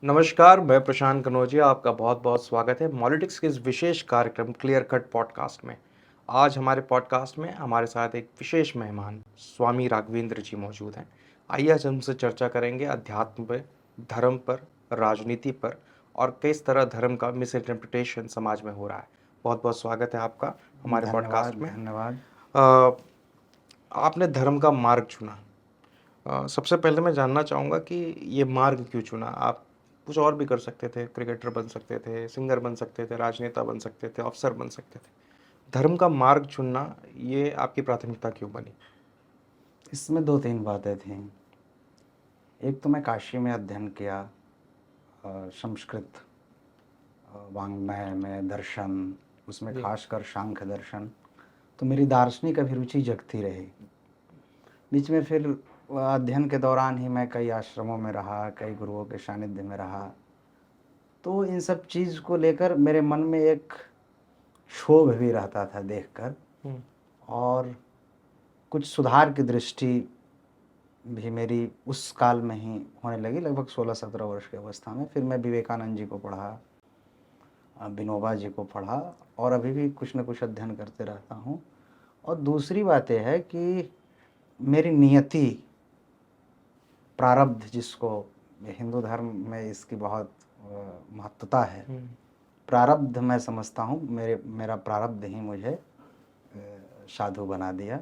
नमस्कार, मैं प्रशांत कनौजिया, आपका बहुत-बहुत स्वागत है पॉलिटिक्स के इस विशेष कार्यक्रम क्लियर कट पॉडकास्ट में। आज हमारे पॉडकास्ट में हमारे साथ एक विशेष मेहमान स्वामी राघवेंद्र जी मौजूद हैं। आइए आज हमसे चर्चा करेंगे अध्यात्म पे, धर्म पर, राजनीति पर और किस तरह धर्म का मिसइंटरप्रिटेशन समाज में हो रहा है। बहुत-बहुत स्वागत है आपका हमारे पॉडकास्ट धन्यवाद, में। धन्यवाद। अ, आपने धर्म का मार्ग चुना। सबसे पहले मैं जानना चाहूँगा कि ये मार्ग क्यों चुना? आप कुछ और भी कर सकते थे, क्रिकेटर बन सकते थे, सिंगर बन सकते थे, राजनेता बन सकते थे, अफ़सर बन सकते थे। धर्म का मार्ग चुनना ये आपकी प्राथमिकता क्यों बनी? इसमें 2-3 बातें थीं। एक तो मैं काशी में अध्ययन किया संस्कृत वाङ्मय में दर्शन, उसमें जी। खासकर सांख्य दर्शन, तो मेरी दार्शनिक अभिरुचि जगती रही। बीच में फिर अध्ययन के दौरान ही मैं कई आश्रमों में रहा, कई गुरुओं के सानिध्य में रहा। तो इन सब चीज़ को लेकर मेरे मन में एक क्षोभ भी रहता था देखकर, हुँ, और कुछ सुधार की दृष्टि भी मेरी उस काल में ही होने लगी, लगभग 16-17 वर्ष की अवस्था में। फिर मैं विवेकानंद जी को पढ़ा, विनोबा जी को पढ़ा, और अभी भी कुछ न कुछ अध्ययन करते रहता हूँ। और दूसरी बात यह है कि मेरी नियति, प्रारब्ध, जिसको हिंदू धर्म में इसकी बहुत महत्वता है। हुँ, प्रारब्ध मैं समझता हूँ, मेरा प्रारब्ध ही मुझे साधु बना दिया।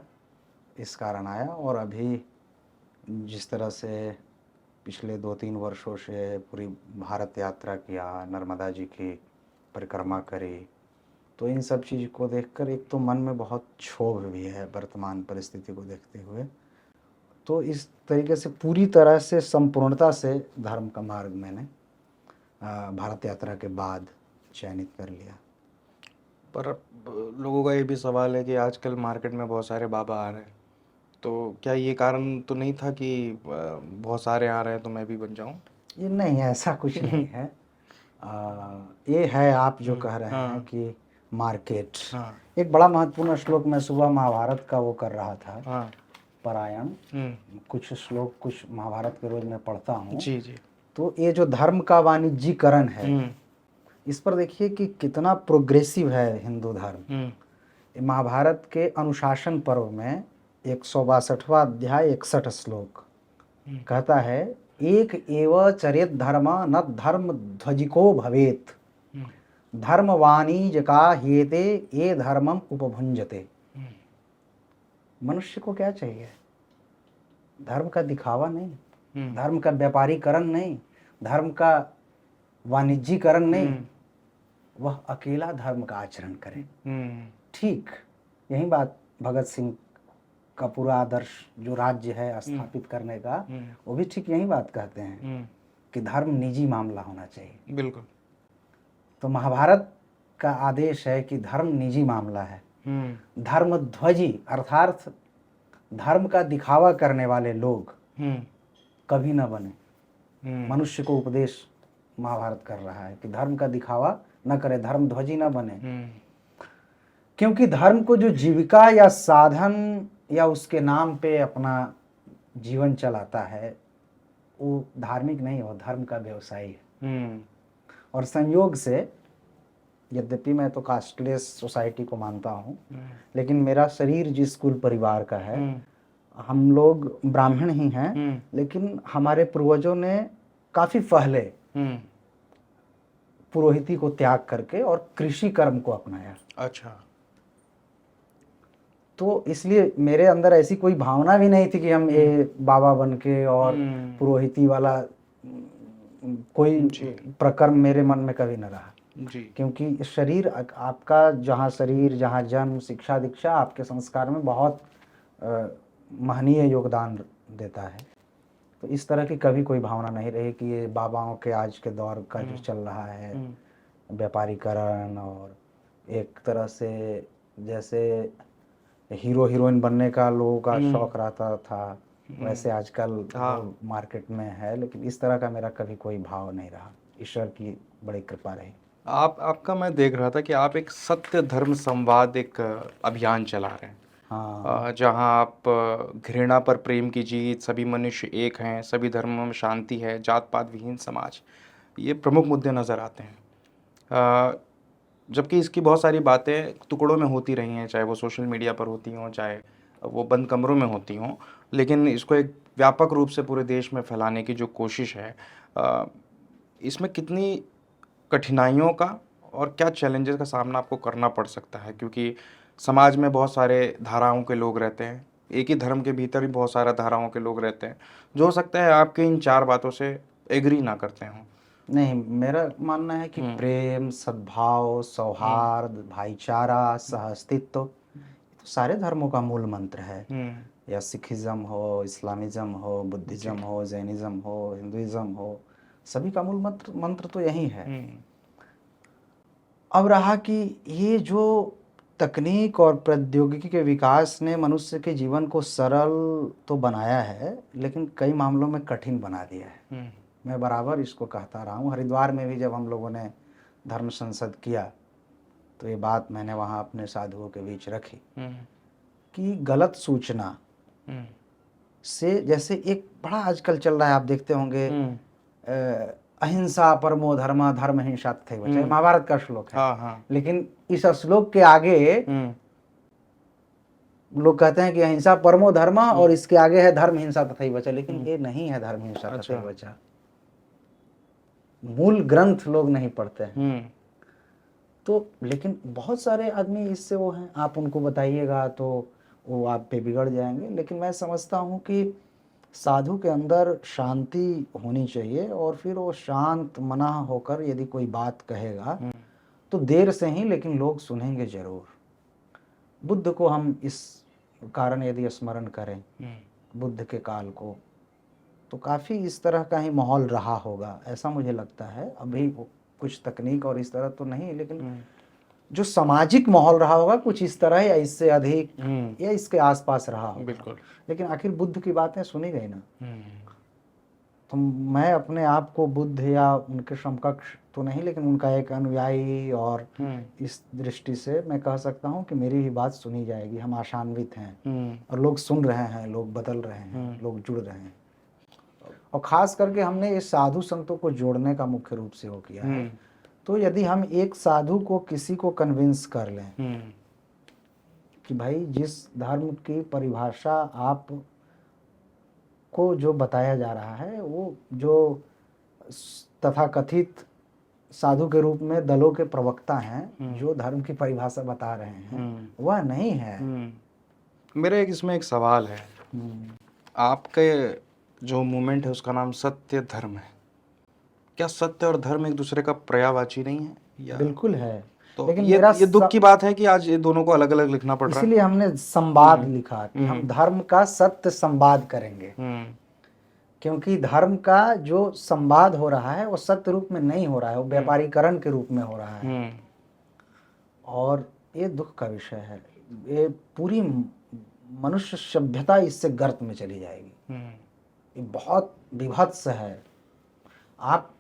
इस कारण आया, और अभी जिस तरह से पिछले 2-3 वर्षों से पूरी भारत यात्रा किया, नर्मदा जी की परिक्रमा करी, तो इन सब चीज़ को देखकर एक तो मन में बहुत क्षोभ भी है वर्तमान परिस्थिति को देखते हुए। तो इस तरीके से पूरी तरह से संपूर्णता से धर्म का मार्ग मैंने भारत यात्रा के बाद चयनित कर लिया। पर अब लोगों का ये भी सवाल है कि आजकल मार्केट में बहुत सारे बाबा आ रहे हैं। तो क्या ये कारण तो नहीं था कि बहुत सारे आ रहे हैं तो मैं भी बन जाऊँ? ये नहीं, ऐसा कुछ नहीं है। ये है, आप जो हुँ, कह रहे हैं हाँ, कि मार्केट। हाँ, एक बड़ा महत्वपूर्ण श्लोक मैं सुबह महाभारत का वो कर रहा था, हाँ, पारायण। हुँ, कुछ श्लोक, कुछ महाभारत के रोज मैं पढ़ता हूँ। जी, जी। तो ये जो धर्म का वाणिज्यीकरण है, हुँ, इस पर देखिए कि कितना प्रोग्रेसिव है हिंदू धर्म। हुँ, ये महाभारत के अनुशासन पर्व में 162वां अध्याय 61 श्लोक हुँ, कहता है, एक एव चरेत धर्म न धर्म ध्वजिको भवेत, हुँ, धर्मवाणी का हेते ये धर्मम उपभुंजते। हुँ, मनुष्य को क्या चाहिए? धर्म का दिखावा नहीं, हुँ, धर्म का व्यापारीकरण नहीं, धर्म का वाणिज्यीकरण नहीं, हुँ, वह अकेला धर्म का आचरण करे। हुँ, ठीक यही बात भगत सिंह का पूरा आदर्श जो राज्य है हुँ, स्थापित करने का, हुँ, वो भी ठीक यही बात कहते हैं हुँ, कि धर्म निजी मामला होना चाहिए। बिल्कुल। तो महाभारत का आदेश है कि धर्म निजी मामला है। हुँ, धर्मध्वजी अर्थात धर्म का दिखावा करने वाले लोग हुँ, कभी न बने। हुँ, मनुष्य को उपदेश महाभारत कर रहा है कि धर्म का दिखावा न करे, धर्मध्वजी न बने। हुँ, क्योंकि धर्म को जो जीविका या साधन या उसके नाम पे अपना जीवन चलाता है, वो धार्मिक नहीं, वो धर्म का व्यवसायी है। हुँ, और संयोग से, यद्यपि मैं तो कास्टलेस सोसाइटी को मानता हूँ, हुँ, लेकिन मेरा शरीर जिस कुल परिवार का है, हुँ, हम लोग ब्राह्मण ही हैं, हुँ, लेकिन हमारे पूर्वजों ने काफ़ी पहले हुँ, पुरोहिती को त्याग करके और कृषि कर्म को अपनाया। अच्छा। तो इसलिए मेरे अंदर ऐसी कोई भावना भी नहीं थी कि हम हुँ, ये बाबा बन के और हुँ, पुरोहिती वाला कोई जी, प्रकर्म मेरे मन में कभी न रहा। जी, क्योंकि शरीर आपका, जहाँ शरीर, जहाँ जन्म, शिक्षा दीक्षा आपके संस्कार में बहुत महनीय योगदान देता है। तो इस तरह की कभी कोई भावना नहीं रही कि ये बाबाओं के आज के दौर का जो हुँ, चल रहा है हुँ, व्यापारीकरण, और एक तरह से जैसे हीरो हीरोइन बनने का लोगों का हुँ, शौक रहता था, हुँ, वैसे आजकल वो हाँ। मार्केट में है। लेकिन इस तरह का मेरा कभी कोई भाव नहीं रहा। ईश्वर की बड़ी कृपा रही। आपका मैं देख रहा था कि आप एक सत्य धर्म संवाद एक अभियान चला रहे हैं। हाँ, जहाँ आप घृणा पर प्रेम की जीत, सभी मनुष्य एक हैं, सभी धर्मों में शांति है, जात पात विहीन समाज। ये प्रमुख मुद्दे नज़र आते हैं। जबकि इसकी बहुत सारी बातें टुकड़ों में होती रही हैं, चाहे वो सोशल मीडिया पर होती हों, चाहे वो बंद कमरों में होती हों, लेकिन इसको एक व्यापक रूप से पूरे देश में फैलाने की जो कोशिश है, इसमें कितनी कठिनाइयों का और क्या चैलेंजेस का सामना आपको करना पड़ सकता है? क्योंकि समाज में बहुत सारे धाराओं के लोग रहते हैं, एक ही धर्म के भीतर भी बहुत सारा धाराओं के लोग रहते हैं, जो हो सकता है आपके इन 4 बातों से एग्री ना करते हों। नहीं, मेरा मानना है कि प्रेम, सद्भाव, हुँ, सौहार्द, भाईचारा, सह-अस्तित्व तो सारे धर्मों का मूल मंत्र है। हुँ, या सिखिज़्म हो, इस्लामिज़्म हो, जी। बुद्धिज़्म हो, जैनिज़्म हो, हिंदुइज़्म हो, सभी का मूल मंत्र मंत्र तो यही है। हुँ, अब रहा कि ये जो तकनीक और प्रौद्योगिकी के विकास ने मनुष्य के जीवन को सरल तो बनाया है, लेकिन कई मामलों में कठिन बना दिया है। हुँ, मैं बराबर इसको कहता रहा हूँ। हरिद्वार में भी जब हम लोगों ने धर्म संसद किया, तो ये बात मैंने वहाँ अपने साधुओं के बीच रखी हुँ, कि गलत सूचना हुँ, से, जैसे एक बड़ा आजकल चल रहा है, आप देखते होंगे, हुँ, अहिंसा परमो धर्म, धर्म हिंसा तथैव च, हुँ, महाभारत का श्लोक है। हाँ, हाँ, लेकिन इस श्लोक के आगे हुँ, लोग कहते हैं कि अहिंसा परमो धर्म, हुँ, और इसके आगे है धर्म हिंसा तथैव च, लेकिन हुँ, ये नहीं है धर्म हिंसा अच्छा, तथैव च। मूल ग्रंथ लोग नहीं पढ़ते हैं। हुँ, तो लेकिन बहुत सारे आदमी इससे वो हैं, आप उनको बताइएगा तो वो आप पे बिगड़ जाएंगे। लेकिन मैं समझता हूँ कि साधु के अंदर शांति होनी चाहिए, और फिर वो शांत मना होकर यदि कोई बात कहेगा हुँ, तो देर से ही, लेकिन लोग सुनेंगे जरूर। बुद्ध को हम इस कारण यदि स्मरण करें, हुँ, बुद्ध के काल को, तो काफ़ी इस तरह का ही माहौल रहा होगा, ऐसा मुझे लगता है। अभी कुछ तकनीक और इस तरह तो नहीं, लेकिन हुँ, जो सामाजिक माहौल रहा होगा कुछ इस तरह या इससे अधिक हुँ, या इसके आसपास रहा होगा। बिल्कुल, लेकिन आखिर बुद्ध की बातें सुनी गई ना। हुँ, तो मैं अपने आप को बुद्ध या उनके समकक्ष तो नहीं, लेकिन उनका एक अनुयायी, और हुँ, इस दृष्टि से मैं कह सकता हूँ कि मेरी ही बात सुनी जाएगी। हम आशान्वित हैं, हुँ, और लोग सुन रहे हैं, लोग बदल रहे हैं, हुँ, लोग जुड़ रहे हैं। और ख़ास करके हमने इस साधु संतों को जोड़ने का मुख्य रूप से वो किया है। हुँ, तो यदि हम एक साधु को किसी को कन्विंस कर लें हुँ, कि भाई जिस धर्म की परिभाषा आप को जो बताया जा रहा है, वो जो तथाकथित साधु के रूप में दलों के प्रवक्ता हैं, जो धर्म की परिभाषा बता रहे हैं, वह नहीं है। मेरा एक इसमें एक सवाल है, आपके जो मूवमेंट है उसका नाम सत्य धर्म है, क्या सत्य और धर्म एक दूसरे का पर्यायवाची नहीं है, या बिल्कुल है। तो लेकिन ये दुख की बात है कि आज ये दोनों को अलग अलग लिखना पड़ रहा है? इसीलिए हमने संवाद लिखा कि हम धर्म का सत्य संवाद करेंगे, क्योंकि धर्म का जो संवाद हो रहा है वो सत्य रूप में नहीं हो रहा है, वो व्यापारीकरण के रूप में हो रहा है। और ये दुख का विषय है। ये पूरी मनुष्य सभ्यता इससे गर्त में चली जाएगी। ये बहुत विभत्स है। आप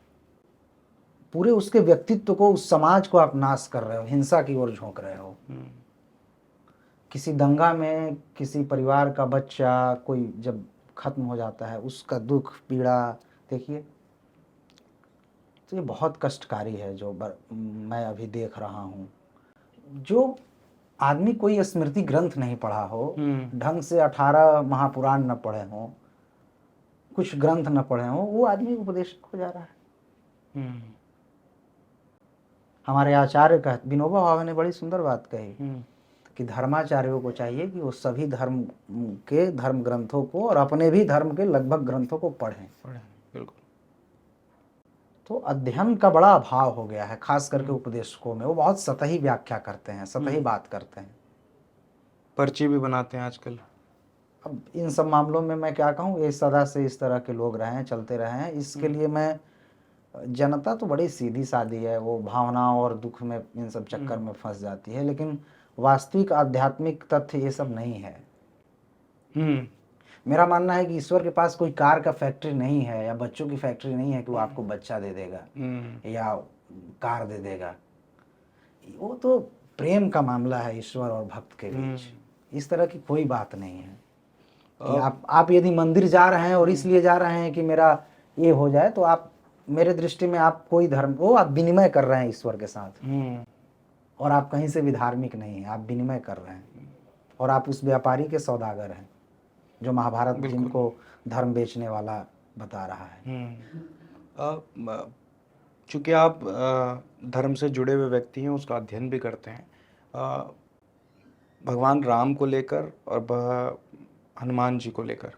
पूरे उसके व्यक्तित्व को, उस समाज को आप नाश कर रहे हो, हिंसा की ओर झोंक रहे हो। किसी दंगा में किसी परिवार का बच्चा कोई जब खत्म हो जाता है, उसका दुख पीड़ा देखिए, तो ये बहुत कष्टकारी है जो मैं अभी देख रहा हूँ। जो आदमी कोई स्मृति ग्रंथ नहीं पढ़ा हो, ढंग से 18 महापुराण न पढ़े हों, कुछ ग्रंथ न पढ़े हों, वो आदमी उपदेशक हो जा रहा है। हमारे आचार्य का विनोबा भावे ने बड़ी सुंदर बात कही कि धर्माचार्यों को चाहिए कि वो सभी धर्म के धर्म ग्रंथों को और अपने भी धर्म के लगभग ग्रंथों को पढ़ें। बिल्कुल। तो अध्ययन का बड़ा अभाव हो गया है, खास करके उपदेशकों में। वो बहुत सतही व्याख्या करते हैं, सतही बात करते हैं, पर्ची भी बनाते हैं आजकल। अब इन सब मामलों में मैं क्या कहूँ, ये सदा से इस तरह के लोग रहे हैं, चलते रहे हैं। इसके लिए मैं, जनता तो बड़ी सीधी सादी है, वो भावनाओं और दुख में इन सब चक्कर में फंस जाती है, लेकिन वास्तविक आध्यात्मिक तथ्य ये सब नहीं है। मेरा मानना है कि ईश्वर के पास कोई कार का फैक्ट्री नहीं है, या बच्चों की फैक्ट्री नहीं है कि वो आपको बच्चा दे देगा या कार दे देगा। वो तो प्रेम का मामला है ईश्वर और भक्त के बीच। इस तरह की कोई बात नहीं है कि आप यदि मंदिर जा रहे हैं और इसलिए जा रहे हैं कि मेरा ये हो जाए, तो आप मेरे दृष्टि में आप कोई धर्म को आप विनिमय कर रहे हैं ईश्वर के साथ, और आप कहीं से भी धार्मिक नहीं हैं, आप विनिमय कर रहे हैं, और आप उस व्यापारी के सौदागर हैं जो महाभारत बिल्कुल। जिनको धर्म बेचने वाला बता रहा है। चूँकि आप धर्म से जुड़े हुए व्यक्ति हैं, उसका अध्ययन भी करते हैं, भगवान राम को लेकर और हनुमान जी को लेकर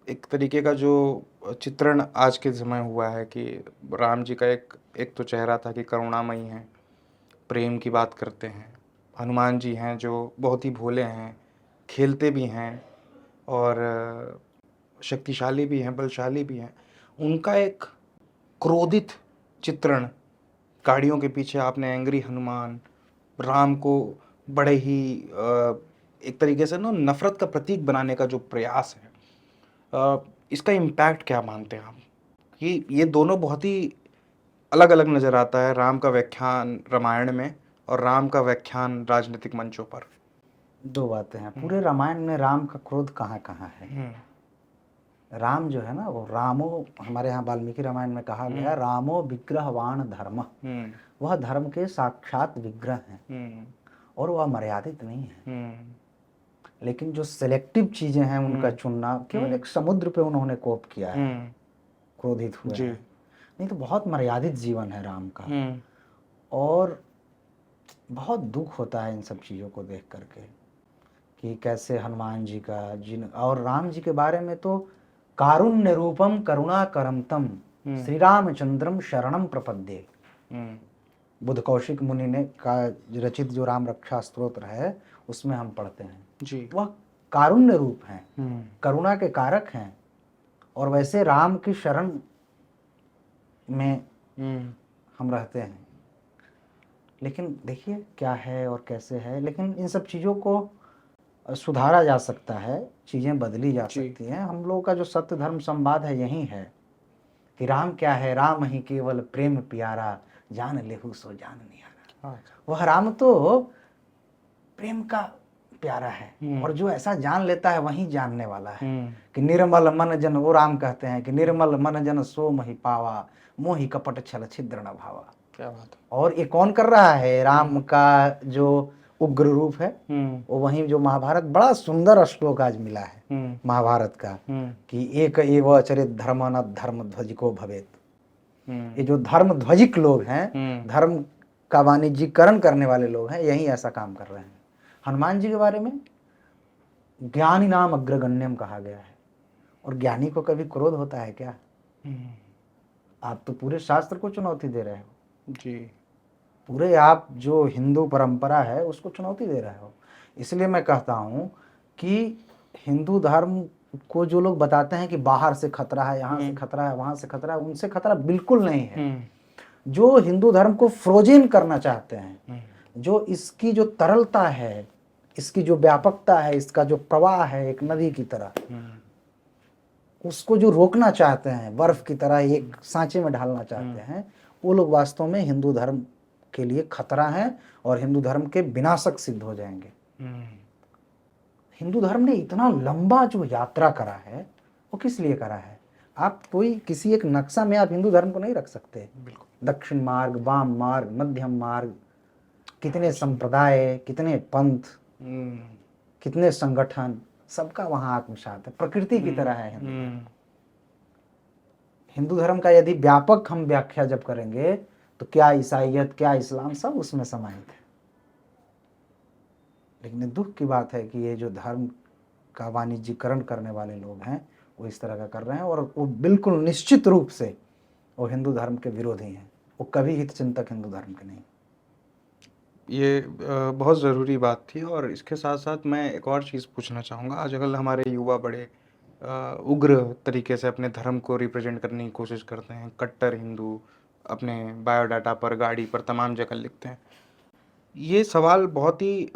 एक तरीके का जो चित्रण आज के समय हुआ है कि राम जी का एक तो चेहरा था कि करुणामयी हैं, प्रेम की बात करते हैं। हनुमान जी हैं जो बहुत ही भोले हैं, खेलते भी हैं और शक्तिशाली भी हैं, बलशाली भी हैं। उनका एक क्रोधित चित्रण, गाड़ियों के पीछे आपने एंग्री हनुमान, राम को बड़े ही एक तरीके से ना नफरत का प्रतीक बनाने का जो प्रयास है, इसका इम्पैक्ट क्या मानते हैं आप? कि ये दोनों बहुत ही अलग अलग नज़र आता है, राम का व्याख्यान रामायण में और राम का व्याख्यान राजनीतिक मंचों पर। दो बातें हैं, पूरे रामायण में राम का क्रोध कहाँ कहाँ है। राम जो है ना, वो रामो, हमारे यहाँ वाल्मीकि रामायण में कहा गया रामो विग्रहवान धर्म, वह धर्म के साक्षात विग्रह हैं और वह मर्यादित नहीं है। लेकिन जो सिलेक्टिव चीजें हैं उनका चुनना, केवल एक समुद्र पे उन्होंने कोप किया है, क्रोधित हुए हैं, नहीं तो बहुत मर्यादित जीवन है राम का। और बहुत दुख होता है इन सब चीज़ों को देख करके कि कैसे हनुमान जी का और राम जी के बारे में तो कारुण्य रूपम करुणा करमतम श्री रामचंद्रम शरणम प्रपद्ये, बुद्ध कौशिक मुनि ने का रचित जो राम रक्षा स्तोत्र है उसमें हम पढ़ते हैं जी, वह कारुण्य रूप हैं, करुणा के कारक हैं, और वैसे राम की शरण में हम रहते हैं। लेकिन देखिए क्या है और कैसे है, लेकिन इन सब चीज़ों को सुधारा जा सकता है, चीज़ें बदली जा सकती हैं। हम लोगों का जो सत्य धर्म संवाद है यही है कि राम क्या है, राम ही केवल प्रेम प्यारा, जान लेहु सो जान निहारा। वह राम तो प्रेम का प्यारा है, और जो ऐसा जान लेता है वही जानने वाला है कि निर्मल मन जन, वो राम कहते हैं कि निर्मल मन जन सो मही पावा, मोहि कपट छल छिद्र न भावा। क्या बात है। और ये कौन कर रहा है? राम का जो उग्र रूप है, वो वही जो महाभारत, बड़ा सुंदर श्लोक आज मिला है महाभारत का कि एक एव अचरित धर्म न धर्म ध्वजिको भवेत। ये जो धर्म ध्वजिक लोग हैं, धर्म का वाणिज्यीकरण करने वाले लोग हैं, यही ऐसा काम कर रहे हैं। हनुमान जी के बारे में ज्ञानी नाम अग्रगण्यम कहा गया है, और ज्ञानी को कभी क्रोध होता है क्या? आप तो पूरे शास्त्र को चुनौती दे रहे हो जी, पूरे आप जो हिंदू परंपरा है उसको चुनौती दे रहे हो। इसलिए मैं कहता हूँ कि हिंदू धर्म को जो लोग बताते हैं कि बाहर से खतरा है, यहाँ से खतरा है, वहाँ से खतरा है, उनसे खतरा बिल्कुल नहीं है। जो हिंदू धर्म को फ्रोजन करना चाहते हैं, जो इसकी जो तरलता है, इसकी जो व्यापकता है, इसका जो प्रवाह है एक नदी की तरह, उसको जो रोकना चाहते हैं, बर्फ की तरह एक सांचे में ढालना चाहते हैं, वो लोग वास्तव में हिंदू धर्म के लिए खतरा है और हिंदू धर्म के विनाशक सिद्ध हो जाएंगे। हिंदू धर्म ने इतना लंबा जो यात्रा करा है वो किस लिए करा है? आप कोई किसी एक नक्शा में आप हिंदू धर्म को नहीं रख सकते। दक्षिण मार्ग, वाम मार्ग, मध्यम मार्ग, कितने संप्रदाय, कितने पंथ, कितने संगठन, सबका वहां आत्मसात है, प्रकृति की तरह है हिंदू धर्म। हिंदू धर्म का यदि व्यापक हम व्याख्या जब करेंगे तो क्या ईसाइयत, क्या इस्लाम, सब उसमें समाहित है। लेकिन दुख की बात है कि ये जो धर्म का वाणिज्यीकरण करने वाले लोग हैं वो इस तरह का कर रहे हैं, और वो बिल्कुल निश्चित रूप से वो हिंदू धर्म के विरोधी हैं, वो कभी हित चिंतक हिंदू धर्म के नहीं। ये बहुत ज़रूरी बात थी, और इसके साथ साथ मैं एक और चीज़ पूछना चाहूँगा। आजकल हमारे युवा बड़े उग्र तरीके से अपने धर्म को रिप्रेजेंट करने की कोशिश करते हैं, कट्टर हिंदू अपने बायोडाटा पर, गाड़ी पर, तमाम जगह लिखते हैं। ये सवाल बहुत ही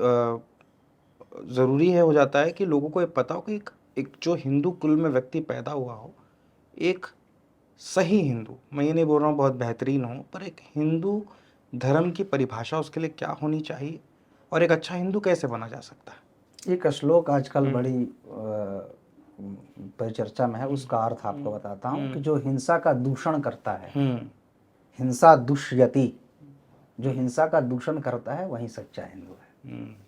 ज़रूरी है हो जाता है कि लोगों को ये पता हो कि एक जो हिंदू कुल में व्यक्ति पैदा हुआ हो, एक सही हिंदू, मैं ये नहीं बोल रहा हूँ बहुत बेहतरीन हो, पर एक हिंदू धर्म की परिभाषा उसके लिए क्या होनी चाहिए और एक अच्छा हिंदू कैसे बना जा सकता है? एक श्लोक आजकल बड़ी परिचर्चा में है, उसका अर्थ आपको बताता हूँ कि जो हिंसा का दूषण करता है, हम्म हिंसा दुष्यति, जो हिंसा का दूषण करता है वही सच्चा हिंदू है।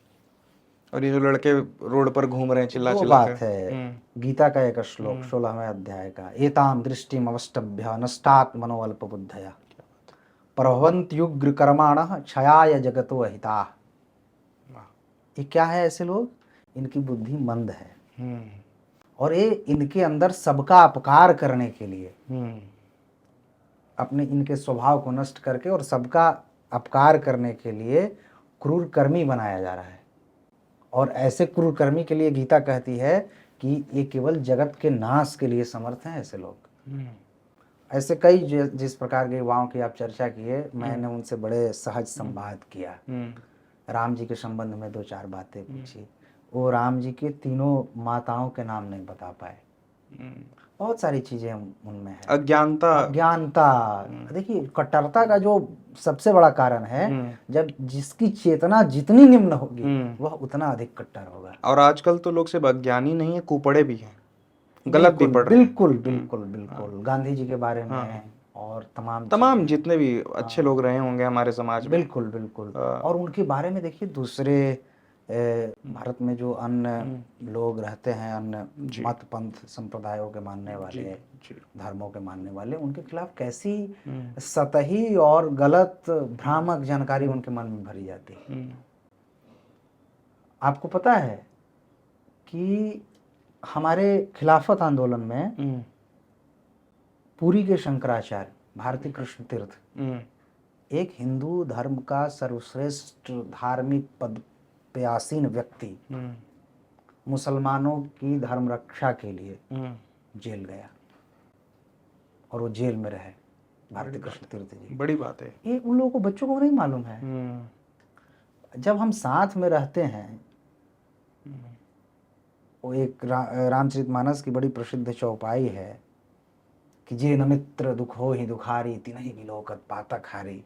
और ये जो लड़के रोड पर घूम रहे हैं चिल्ला दो चिल्ला बात कर, है, गीता का एक श्लोक 16वें अध्याय का, एताम दृष्टिम अवष्टभ्य नष्टात् मनो अल्प बुद्धया प्रभवन्त्युग्र कर्माणः क्षयाय जगतो हिता। ये क्या है? ऐसे लोग, इनकी बुद्धि मंद है और ये इनके अंदर सबका अपकार करने के लिए, अपने इनके स्वभाव को नष्ट करके और सबका अपकार करने के लिए क्रूर कर्मी बनाया जा रहा है। और ऐसे क्रूर कर्मी के लिए गीता कहती है कि ये केवल जगत के नाश के लिए समर्थ हैं ऐसे लोग। ऐसे कई जिस प्रकार के युवाओं की आप चर्चा किए, मैंने उनसे बड़े सहज संवाद किया, राम जी के संबंध में 2-4 बातें पूछी। वो राम जी के तीनों माताओं के नाम नहीं बता पाए, बहुत सारी चीजें उनमें है। अज्ञानता, देखिए कट्टरता का जो सबसे बड़ा कारण है, जब जिसकी चेतना जितनी निम्न होगी वह उतना अधिक कट्टर होगा। और आजकल तो लोग सिर्फ अज्ञानी नहीं है, कुपड़े भी हैं, गलत भी पढ़ रहे हैं। बिल्कुल बिल्कुल बिल्कुल। गांधी जी के बारे में और तमाम जितने भी अच्छे लोग रहे होंगे हमारे समाज में, बिल्कुल बिल्कुल। और उनके बारे में देखिए, दूसरे भारत में जो अन्य लोग रहते हैं, अन्य मत पंथ संप्रदायों के मानने वाले, धर्मों के मानने वाले, उनके खिलाफ कैसी सतही और गलत भ्रामक जानकारी उनके मन में भरी जाती है। आपको पता है कि हमारे खिलाफत आंदोलन में पुरी के शंकराचार्य भारती कृष्ण तीर्थ एक हिंदू धर्म का सर्वश्रेष्ठ धार्मिक पद पे आसीन व्यक्ति मुसलमानों की धर्म रक्षा के लिए जेल गया और वो जेल में रहे, भारती कृष्ण तीर्थ जी। बड़ी बात है ये उन लोगों को, बच्चों को नहीं मालूम है। जब हम साथ में रहते हैं, वो एक रामचरितमानस की बड़ी प्रसिद्ध चौपाई है कि जे न मित्र दुख हो ही दुखारी तिनहि बिलोकत पातक हारी।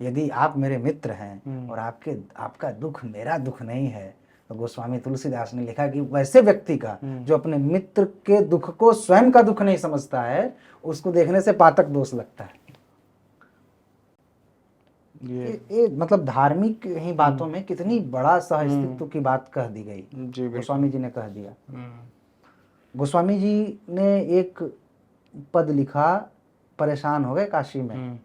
यदि आप मेरे मित्र हैं और आपका दुख मेरा दुख नहीं है, तो गोस्वामी तुलसीदास ने लिखा कि वैसे व्यक्ति का जो अपने मित्र के दुख को स्वयं का दुख नहीं समझता है, उसको देखने से पातक दोष लगता है। ये मतलब धार्मिक ही बातों में कितनी बड़ा सहअस्तित्व की बात कह दी गई, गोस्वामी जी ने कह दिया। गोस्वामी जी ने एक पद लिखा, परेशान हो गए काशी में।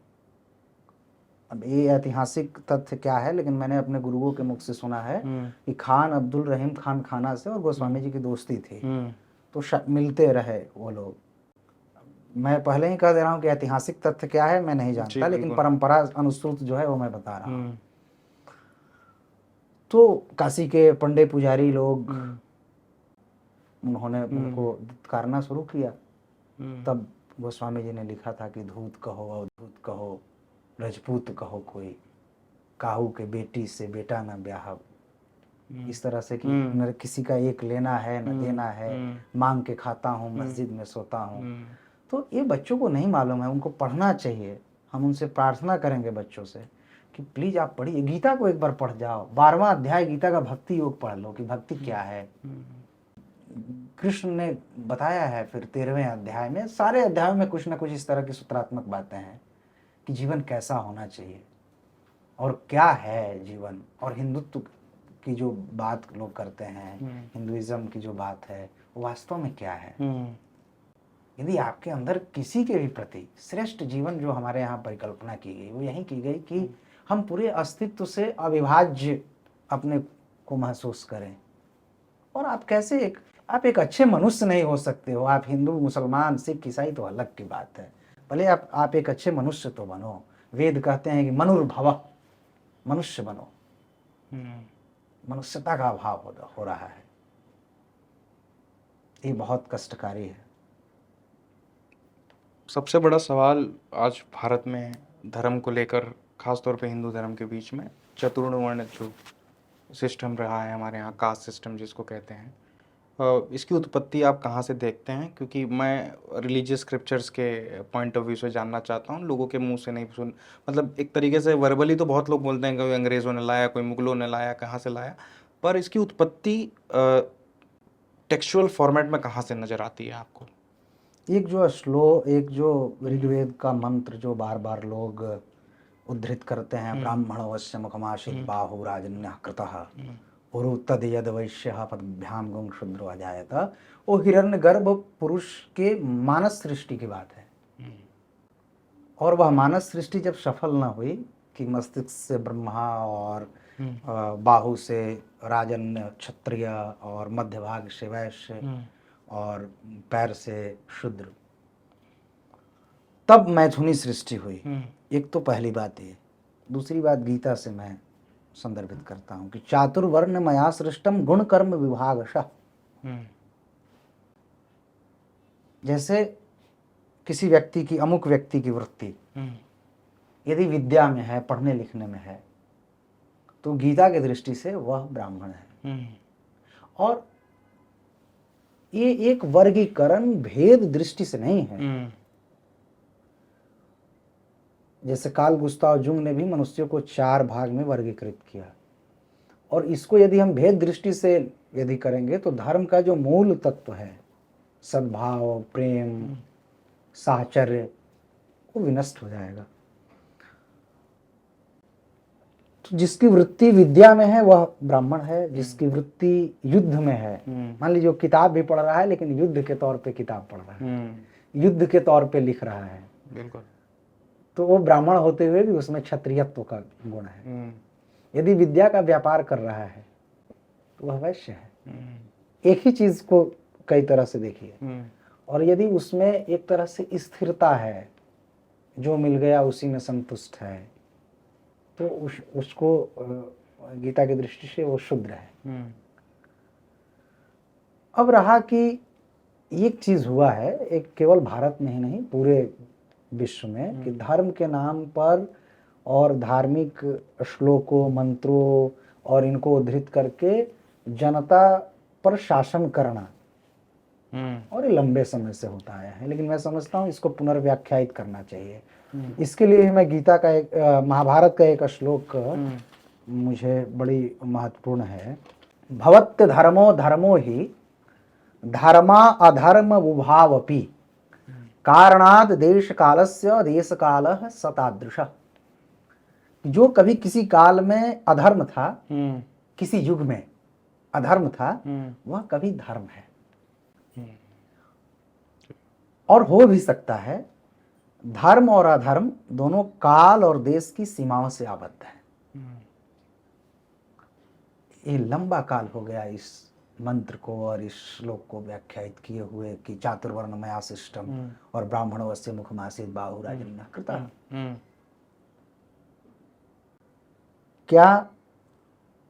अब ये ऐतिहासिक तथ्य क्या है, लेकिन मैंने अपने गुरुओं के मुख से सुना है कि खान अब्दुल रहीम खान खाना से और गोस्वामी जी की दोस्ती थी, तो मिलते रहे वो लोग। मैं पहले ही कह दे रहा हूँ कि ऐतिहासिक तथ्य क्या है मैं नहीं जानता, लेकिन परंपरा अनुश्रुत जो है वो मैं बता रहा हूँ। तो काशी के पंडे पुजारी लोग, उन्होंने उनको धिक्कारना शुरू किया। तब गोस्वामी जी ने लिखा था कि धूत कहो अवधूत कहो रजपूत कहो कोई, काहू के बेटी से बेटा न ब्याह। इस तरह से कि न किसी का एक लेना है न देना है, मांग के खाता हूँ मस्जिद में सोता हूँ। तो ये बच्चों को नहीं मालूम है, उनको पढ़ना चाहिए। हम उनसे प्रार्थना करेंगे बच्चों से कि प्लीज आप पढ़िए, गीता को एक बार पढ़ जाओ। 12वां अध्याय गीता का भक्ति योग पढ़ लो कि भक्ति क्या है। कृष्ण ने बताया है फिर 13वें अध्याय में, सारे अध्यायों में कुछ ना कुछ इस तरह की सूत्रात्मक बातें हैं कि जीवन कैसा होना चाहिए और क्या है जीवन। और हिंदुत्व की जो बात लोग करते हैं, हिंदुइज्म की जो बात है, वो वास्तव में क्या है। यदि आपके अंदर किसी के भी प्रति श्रेष्ठ जीवन जो हमारे यहाँ परिकल्पना की गई, वो यही की गई कि हम पूरे अस्तित्व से अविभाज्य अपने को महसूस करें। और आप कैसे आप एक अच्छे मनुष्य नहीं हो सकते हो। आप हिंदू मुसलमान सिख ईसाई तो अलग की बात है, भले आप एक अच्छे मनुष्य तो बनो। वेद कहते हैं कि मनुर्भव, मनुष्य बनो। मनुष्यता का अभाव हो रहा है, ये बहुत कष्टकारी है। सबसे बड़ा सवाल आज भारत में धर्म को लेकर, खासतौर पे हिंदू धर्म के बीच में चतुर्ण वर्ण जो सिस्टम रहा है हमारे यहाँ, कास्ट सिस्टम जिसको कहते हैं, इसकी उत्पत्ति आप कहाँ से देखते हैं? क्योंकि मैं रिलीजियस स्क्रिप्चर्स के पॉइंट ऑफ व्यू से जानना चाहता हूँ, लोगों के मुंह से नहीं सुन। मतलब एक तरीके से वर्बली तो बहुत लोग बोलते हैं कि कोई अंग्रेज़ों ने लाया, कोई मुगलों ने लाया, कहाँ से लाया, पर इसकी उत्पत्ति टेक्सचुअल फॉर्मेट में कहाँ से नजर आती है आपको? एक जो ऋग्वेद का मंत्र जो बार बार लोग उद्धृत करते हैं, ब्राह्मणवस्य मुखमासीत् बाहु राजन्यः कृतः पुरु तद यद वैश्यः पद्भ्याम गुं शूद्रो अजायत, वो हिरण्यगर्भ पुरुष के मानस सृष्टि की बात है। और वह मानस सृष्टि जब सफल न हुई कि मस्तिष्क से ब्रह्मा और बाहु से राजन्य क्षत्रिय और मध्य भाग से वैश्य और पैर से शूद्र, तब मैथुनी सृष्टि हुई। एक तो पहली बात ये। दूसरी बात गीता से मैं संदर्भित करता हूँ कि चातुर्वर्ण मया सृष्टम गुण कर्म विभागशः। जैसे किसी व्यक्ति की, अमुक व्यक्ति की वृत्ति यदि विद्या में है, पढ़ने लिखने में है, तो गीता की दृष्टि से वह ब्राह्मण है। और ये एक वर्गीकरण भेद दृष्टि से नहीं है। जैसे कार्ल गुस्ताव जुंग ने भी मनुष्यों को 4 भाग में वर्गीकृत किया, और इसको यदि हम भेद दृष्टि से यदि करेंगे तो धर्म का जो मूल तत्व है, सद्भाव, प्रेम, साहचर्य, वो विनष्ट हो जाएगा। तो जिसकी वृत्ति विद्या में है वह ब्राह्मण है, जिसकी वृत्ति युद्ध में है, मान लीजिए वो किताब भी पढ़ रहा है लेकिन युद्ध के तौर पे किताब पढ़ रहा है, युद्ध के तौर पे लिख रहा है, बिल्कुल, तो वो ब्राह्मण होते हुए भी उसमें क्षत्रियत्व का गुण है। यदि विद्या का व्यापार कर रहा है तो वह वैश्य है। एक ही चीज को कई तरह से देखिए। और यदि उसमें एक तरह से स्थिरता है, जो मिल गया उसी में संतुष्ट है, तो उसको गीता की दृष्टि से वो शूद्र है। अब रहा कि एक चीज हुआ है, एक केवल भारत में ही नहीं पूरे विश्व में, कि धर्म के नाम पर और धार्मिक श्लोकों, मंत्रों और इनको उद्धृत करके जनता पर शासन करना, और ये लंबे समय से होता आया है। लेकिन मैं समझता हूँ इसको पुनर्व्याख्यायित करना चाहिए। इसके लिए मैं गीता का एक, महाभारत का एक श्लोक मुझे बड़ी महत्वपूर्ण है। भवत्य धर्मो धर्मो ही धर्मा अधर्म उभावपि कारणाद देश कालस्य देश कालः सतादृशः। जो कभी किसी काल में अधर्म था, किसी युग में अधर्म था, वह कभी धर्म है। और हो भी सकता है। धर्म और अधर्म दोनों काल और देश की सीमाओं से आबद्ध है। ये लंबा काल हो गया इस मंत्र को और इस श्लोक को व्याख्यायित किए हुए कि चातुर्वर्ण मया सृष्टम और ब्राह्मणवस्य मुखमासीत् बाहु राजन्यः कृतः। क्या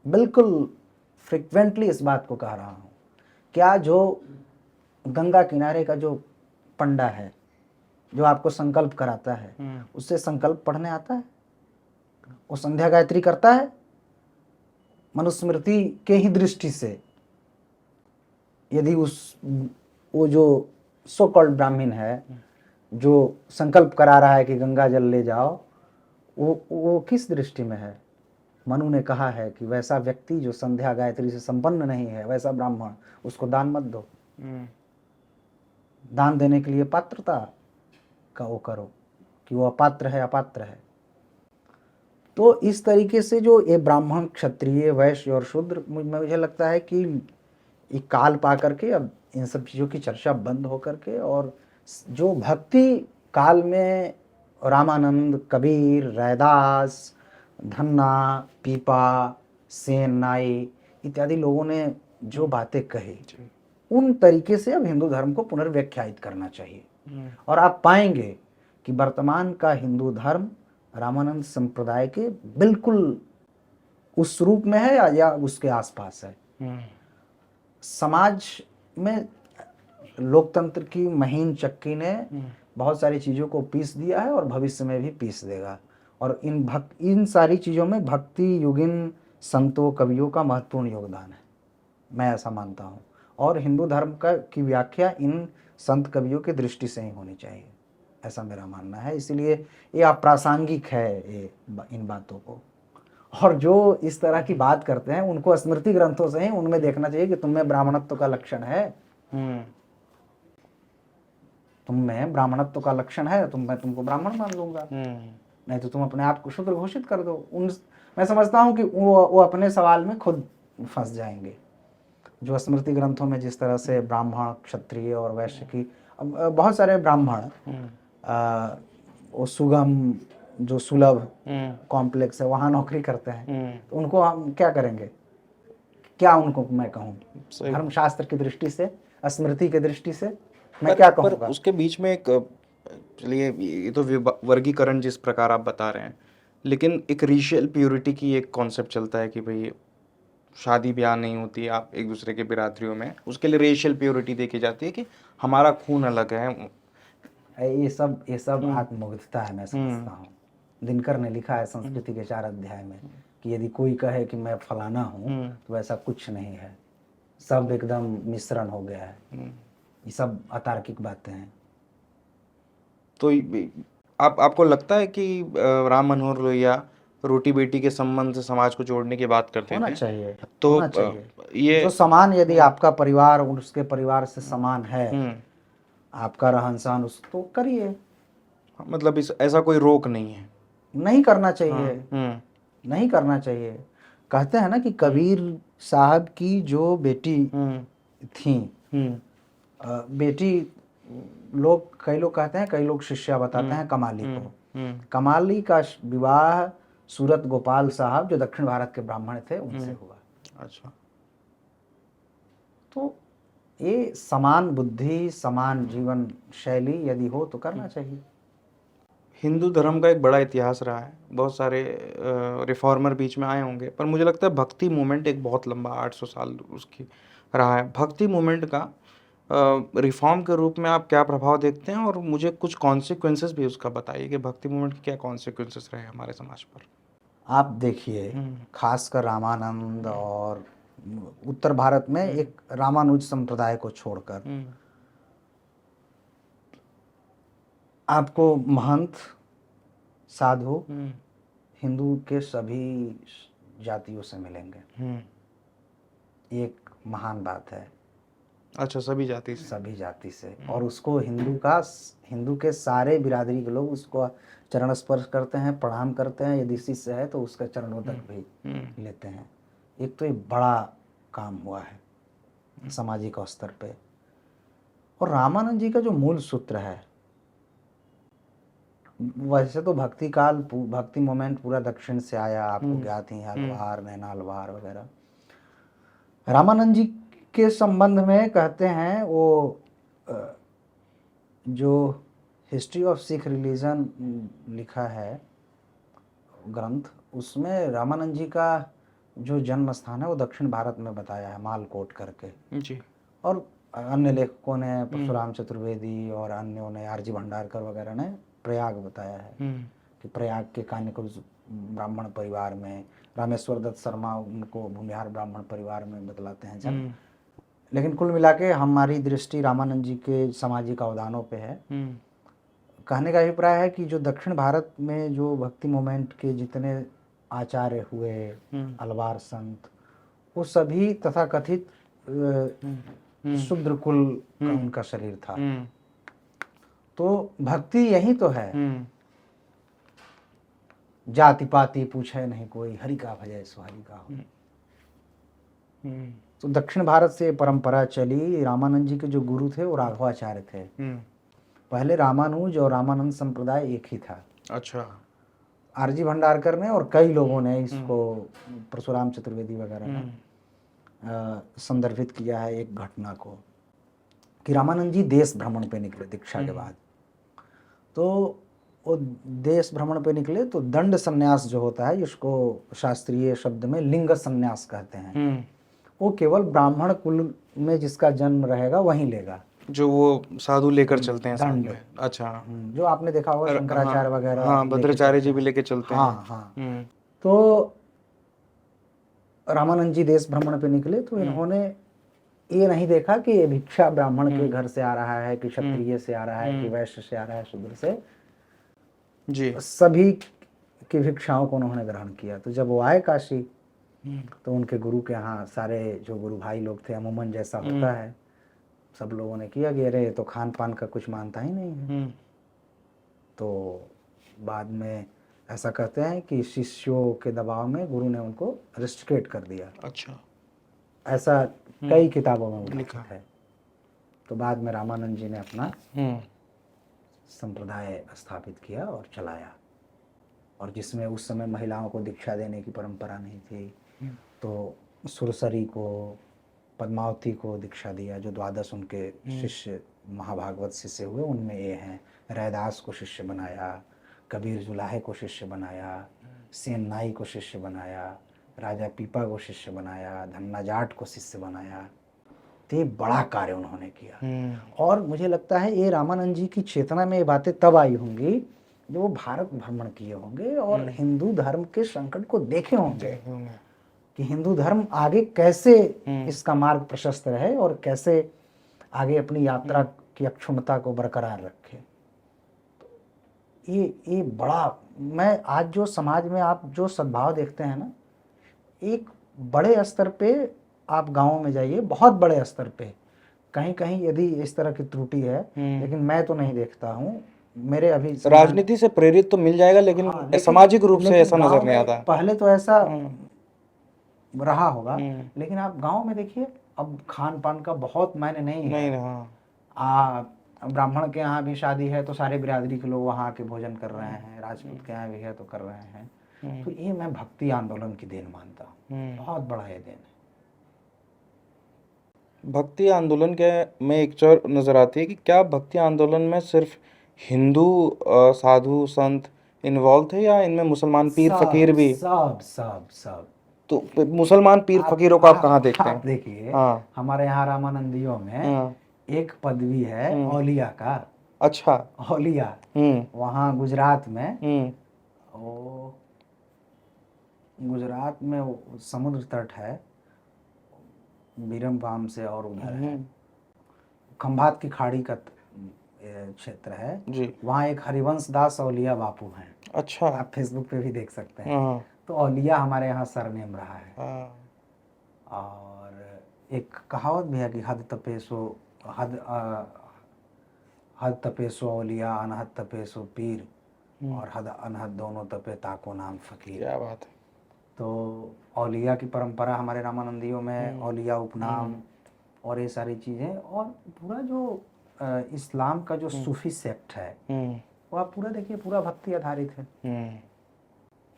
बिल्कुल फ्रिक्वेंटली इस बात को कह रहा हूं, क्या जो गंगा किनारे का जो पंडा है, जो आपको संकल्प कराता है, उससे संकल्प पढ़ने आता है? वो संध्या गायत्री करता है? मनुस्मृति के ही दृष्टि से यदि वो जो सो कॉल्ड ब्राह्मण है, जो संकल्प करा रहा है कि गंगा जल ले जाओ, वो किस दृष्टि में है? मनु ने कहा है कि वैसा व्यक्ति जो संध्या गायत्री से संपन्न नहीं है, वैसा ब्राह्मण, उसको दान मत दो। दान देने के लिए पात्रता का वो करो कि वो अपात्र है, अपात्र है। तो इस तरीके से जो ये ब्राह्मण, क्षत्रिय, वैश्य और शूद्र, मुझे लगता है कि एक काल पा करके अब इन सब चीज़ों की चर्चा बंद हो करके, और जो भक्ति काल में रामानंद, कबीर, रैदास, धन्ना, पीपा, सेन नाई इत्यादि लोगों ने जो बातें कही, उन तरीके से अब हिंदू धर्म को पुनर्व्याख्यायित करना चाहिए। और आप पाएंगे कि वर्तमान का हिंदू धर्म रामानंद संप्रदाय के बिल्कुल उस रूप में है या उसके आसपास है। समाज में लोकतंत्र की महीन चक्की ने बहुत सारी चीज़ों को पीस दिया है और भविष्य में भी पीस देगा। और इन सारी चीज़ों में भक्ति युगीन संतों, कवियों का महत्वपूर्ण योगदान है, मैं ऐसा मानता हूँ। और हिंदू धर्म की व्याख्या इन संत कवियों की दृष्टि से ही होनी चाहिए, ऐसा मेरा मानना है। इसलिए ये अप्रासंगिक है ये इन बातों को। और जो इस तरह की बात करते हैं उनको स्मृति ग्रंथों से ही उनमें देखना चाहिए कि तुम में ब्राह्मणत्व का लक्षण है, तुम में ब्राह्मणत्व का लक्षण है, मैं तुमको ब्राह्मण मान लूंगा, नहीं तो तुम अपने आप को शूद्र घोषित कर दो। मैं समझता हूँ कि वो अपने सवाल में खुद फंस जाएंगे। जो स्मृति ग्रंथों में जिस तरह से ब्राह्मण, क्षत्रिय और वैश्य की, बहुत सारे ब्राह्मण वो सुगम, जो सुलभ कॉम्प्लेक्स है वहाँ नौकरी करते हैं, तो उनको हम क्या करेंगे? क्या उनको मैं कहूँ? धर्मशास्त्र की दृष्टि से, स्मृति की दृष्टि से मैं क्या कहूँगा? उसके बीच में एक, चलिए ये तो वर्गीकरण जिस प्रकार आप बता रहे हैं, लेकिन एक रेशियल प्योरिटी की एक कॉन्सेप्ट चलता है कि भाई शादी ब्याह नहीं होती आप एक दूसरे के बिरादरियों में, उसके लिए रेशियल प्योरिटी देखी जाती है कि हमारा खून अलग है। ये सब आत्मबोधता है, मैं समझता हूँ। दिनकर ने लिखा है संस्कृति के 4 अध्याय में कि यदि कोई कहे कि मैं फलाना हूँ तो ऐसा कुछ नहीं है, सब एकदम मिश्रण हो गया है। ये सब अतार्किक बातें हैं। तो आपको लगता है कि राम मनोहर लोहिया रोटी बेटी के संबंध से समाज को जोड़ने की बात करते होना थे? चाहिए, तो होना चाहिए। ये जो समान, यदि आपका परिवार उसके परिवार से समान है, आपका रहन सहन उस तो करिए, मतलब ऐसा कोई रोक नहीं है, नहीं करना चाहिए, नहीं करना चाहिए। कहते हैं ना कि कबीर साहब की जो बेटी थी, बेटी, कई लोग कहते हैं, कई लोग शिष्या बताते हैं कमाली को। कमाली का विवाह सूरत गोपाल साहब, जो दक्षिण भारत के ब्राह्मण थे, उनसे हुआ। अच्छा। तो ये समान बुद्धि, समान जीवन शैली यदि हो तो करना चाहिए। हिंदू धर्म का एक बड़ा इतिहास रहा है, बहुत सारे रिफॉर्मर बीच में आए होंगे, पर मुझे लगता है भक्ति मूवमेंट एक बहुत लंबा 800 साल उसकी रहा है। भक्ति मूवमेंट का रिफॉर्म के रूप में आप क्या प्रभाव देखते हैं, और मुझे कुछ कॉन्सिक्वेंसेस भी उसका बताइए कि भक्ति मूवमेंट के क्या कॉन्सिक्वेंसेस रहे हमारे समाज पर। आप देखिए, खासकर रामानंद और उत्तर भारत में एक रामानुज संप्रदाय को छोड़कर आपको महंत, साधु हिंदू के सभी जातियों से मिलेंगे। एक महान बात है। अच्छा, सभी जाति से? सभी जाति से। और उसको हिंदू के सारे बिरादरी के लोग उसको चरण स्पर्श करते हैं, प्रणाम करते हैं। यदि शिष्य है तो उसका चरणोदक भी लेते हैं। एक तो ये बड़ा काम हुआ है सामाजिक स्तर पे। और रामानंद जी का जो मूल सूत्र है, वैसे तो भक्ति मोमेंट पूरा दक्षिण से आया, आपको ज्ञात ही है, अलवार, नैनालवार वगैरह। रामानंद जी के संबंध में कहते हैं, वो जो हिस्ट्री ऑफ सिख रिलीजन लिखा है ग्रंथ, उसमें रामानंद जी का जो जन्म स्थान है वो दक्षिण भारत में बताया है, मालकोट करके जी। और अन्य लेखकों ने, परशुराम चतुर्वेदी और अन्यों ने, आरजी भंडारकर वगैरह ने प्रयाग बताया है कि प्रयाग के कान्यकुल ब्राह्मण परिवार में, रामेश्वर दत्त शर्मा उनको भूमिहार ब्राह्मण परिवार में बतलाते हैं जन्म। लेकिन कुल मिला के हमारी दृष्टि रामानंद जी के सामाजिक अवदानों पे है। कहने का अभिप्राय है कि जो दक्षिण भारत में जो भक्ति मोमेंट के जितने आचार्य हुए, अलवार संत, वो सभी तथाकथित शूद्र कुल का उनका शरीर था। तो भक्ति यही तो है, जाति पाति पूछे नहीं कोई, हरि का भजय सो हरि का हो। तो दक्षिण भारत से परंपरा चली। रामानंद जी के जो गुरु थे वो राघवाचार्य थे। पहले रामानुज और रामानंद संप्रदाय एक ही था। अच्छा। आरजी भंडारकर ने और कई लोगों ने इसको, परशुराम चतुर्वेदी वगैरह ने संदर्भित किया है एक घटना को, कि रामानंद जी देश भ्रमण पे निकले दीक्षा के बाद। तो वो देश भ्रमण पे निकले तो दंड संन्यास जो होता है, जिसको शास्त्रीय शब्द में लिंग संन्यास कहते हैं, वो केवल ब्राह्मण कुल में जिसका जन्म रहेगा वहीं लेगा, जो वो साधु लेकर चलते हैं साथ में। अच्छा, जो आपने देखा होगा शंकराचार्य वगैरह, हाँ, भद्राचार्य जी भी लेके चलते हैं। हाँ हाँ। तो रामानंद जी देश भ्रमण पे निकले तो इन्होंने ये नहीं देखा कि ये भिक्षा ब्राह्मण के घर से आ रहा है, कि क्षत्रिय से आ रहा है, कि वैश्य से आ रहा है, शूद्र से। जी। सभी की भिक्षाओं को उन्होंने ग्रहण किया। तो जब वो आए काशी हम्म, तो उनके गुरु के यहाँ सारे जो गुरु भाई लोग थे, अमूमन जैसा होता है, सब लोगों ने किया कि अरे ये तो खान पान का कुछ मानता ही नहीं है। तो बाद में ऐसा कहते हैं कि शिष्यों के दबाव में गुरु ने उनको रिस्ट्रिकेट कर दिया। अच्छा। ऐसा कई किताबों में लिखा उल्लेखित है। तो बाद में रामानंद जी ने अपना हम्म, संप्रदाय स्थापित किया और चलाया, और जिसमें उस समय महिलाओं को दीक्षा देने की परंपरा नहीं थी। तो सुरसरी को, पद्मावती को दीक्षा दिया, जो 12 उनके शिष्य महाभागवत शिष्य हुए उनमें ये हैं। रैदास को शिष्य बनाया, कबीर जुलाहे को शिष्य बनाया, सेन नाई को शिष्य बनाया, राजा पीपा को शिष्य बनाया, धन्ना जाट को शिष्य बनाया। तो ये बड़ा कार्य उन्होंने किया। और मुझे लगता है ये रामानंद जी की चेतना में ये बातें तब आई होंगी जब वो भारत भ्रमण किए होंगे और हिंदू धर्म के संकट को देखे होंगे कि हिंदू धर्म आगे कैसे इसका मार्ग प्रशस्त रहे और कैसे आगे अपनी यात्रा की अक्षुण्णता को बरकरार रखे। ये बड़ा, मैं आज जो समाज में आप जो सद्भाव देखते हैं ना, एक बड़े स्तर पे आप गांवों में जाइए, बहुत बड़े स्तर पे कहीं कहीं यदि इस तरह की त्रुटि है, लेकिन मैं तो नहीं देखता हूँ। मेरे अभी राजनीति से प्रेरित तो मिल जाएगा, लेकिन लेकिन सामाजिक रूप से लेकिन ऐसा नजर गाँव नहीं में आता। पहले तो ऐसा रहा होगा, लेकिन आप गांव में देखिए अब खान पान का बहुत मायने नहीं नहीं है। रहा। ब्राह्मण के यहाँ भी शादी है तो सारे बिरादरी के लोग वहाँ आके भोजन कर रहे हैं, राजपूत के यहाँ भी है तो कर रहे हैं। तो ये मैं भक्ति आंदोलन की देन मानता हूँ, बहुत बड़ा ये देन है। भक्ति आंदोलन के में एक चोर नजर आती है कि क्या भक्ति आंदोलन में सिर्फ हिंदू साधु संत इन्वॉल्व थे, या इनमें मुसलमान पीर फकीर भी? सब सब सब। तो मुसलमान पीर फकीरों को आप कहाँ देखते हैं? आप देखिए, हाँ। हमारे यहाँ रामानंदियों में एक पदवी है औलिया का। अच्छा। औलिया वहाँ गुजरात में, वो गुजरात में वो समुद्र तट है, बीरमगाम से और उधर है, खंभात की खाड़ी का क्षेत्र है जी। वहाँ एक हरिवंश दास औलिया बापू हैं। अच्छा। आप फेसबुक पे भी देख सकते हैं। तो औलिया हमारे यहाँ सरनेम रहा है। और एक कहावत भी है कि हद तपे सो औलिया, अनहद तपे सो पीर, और हद अनहद दोनों तपे ताको नाम फकीर। क्या बात है। तो औलिया की परंपरा हमारे रामानंदियों में, औलिया उपनाम और ये सारी चीज़ें, और पूरा जो इस्लाम का जो सूफी सेक्ट है वो आप पूरा देखिए, पूरा भक्ति आधारित है।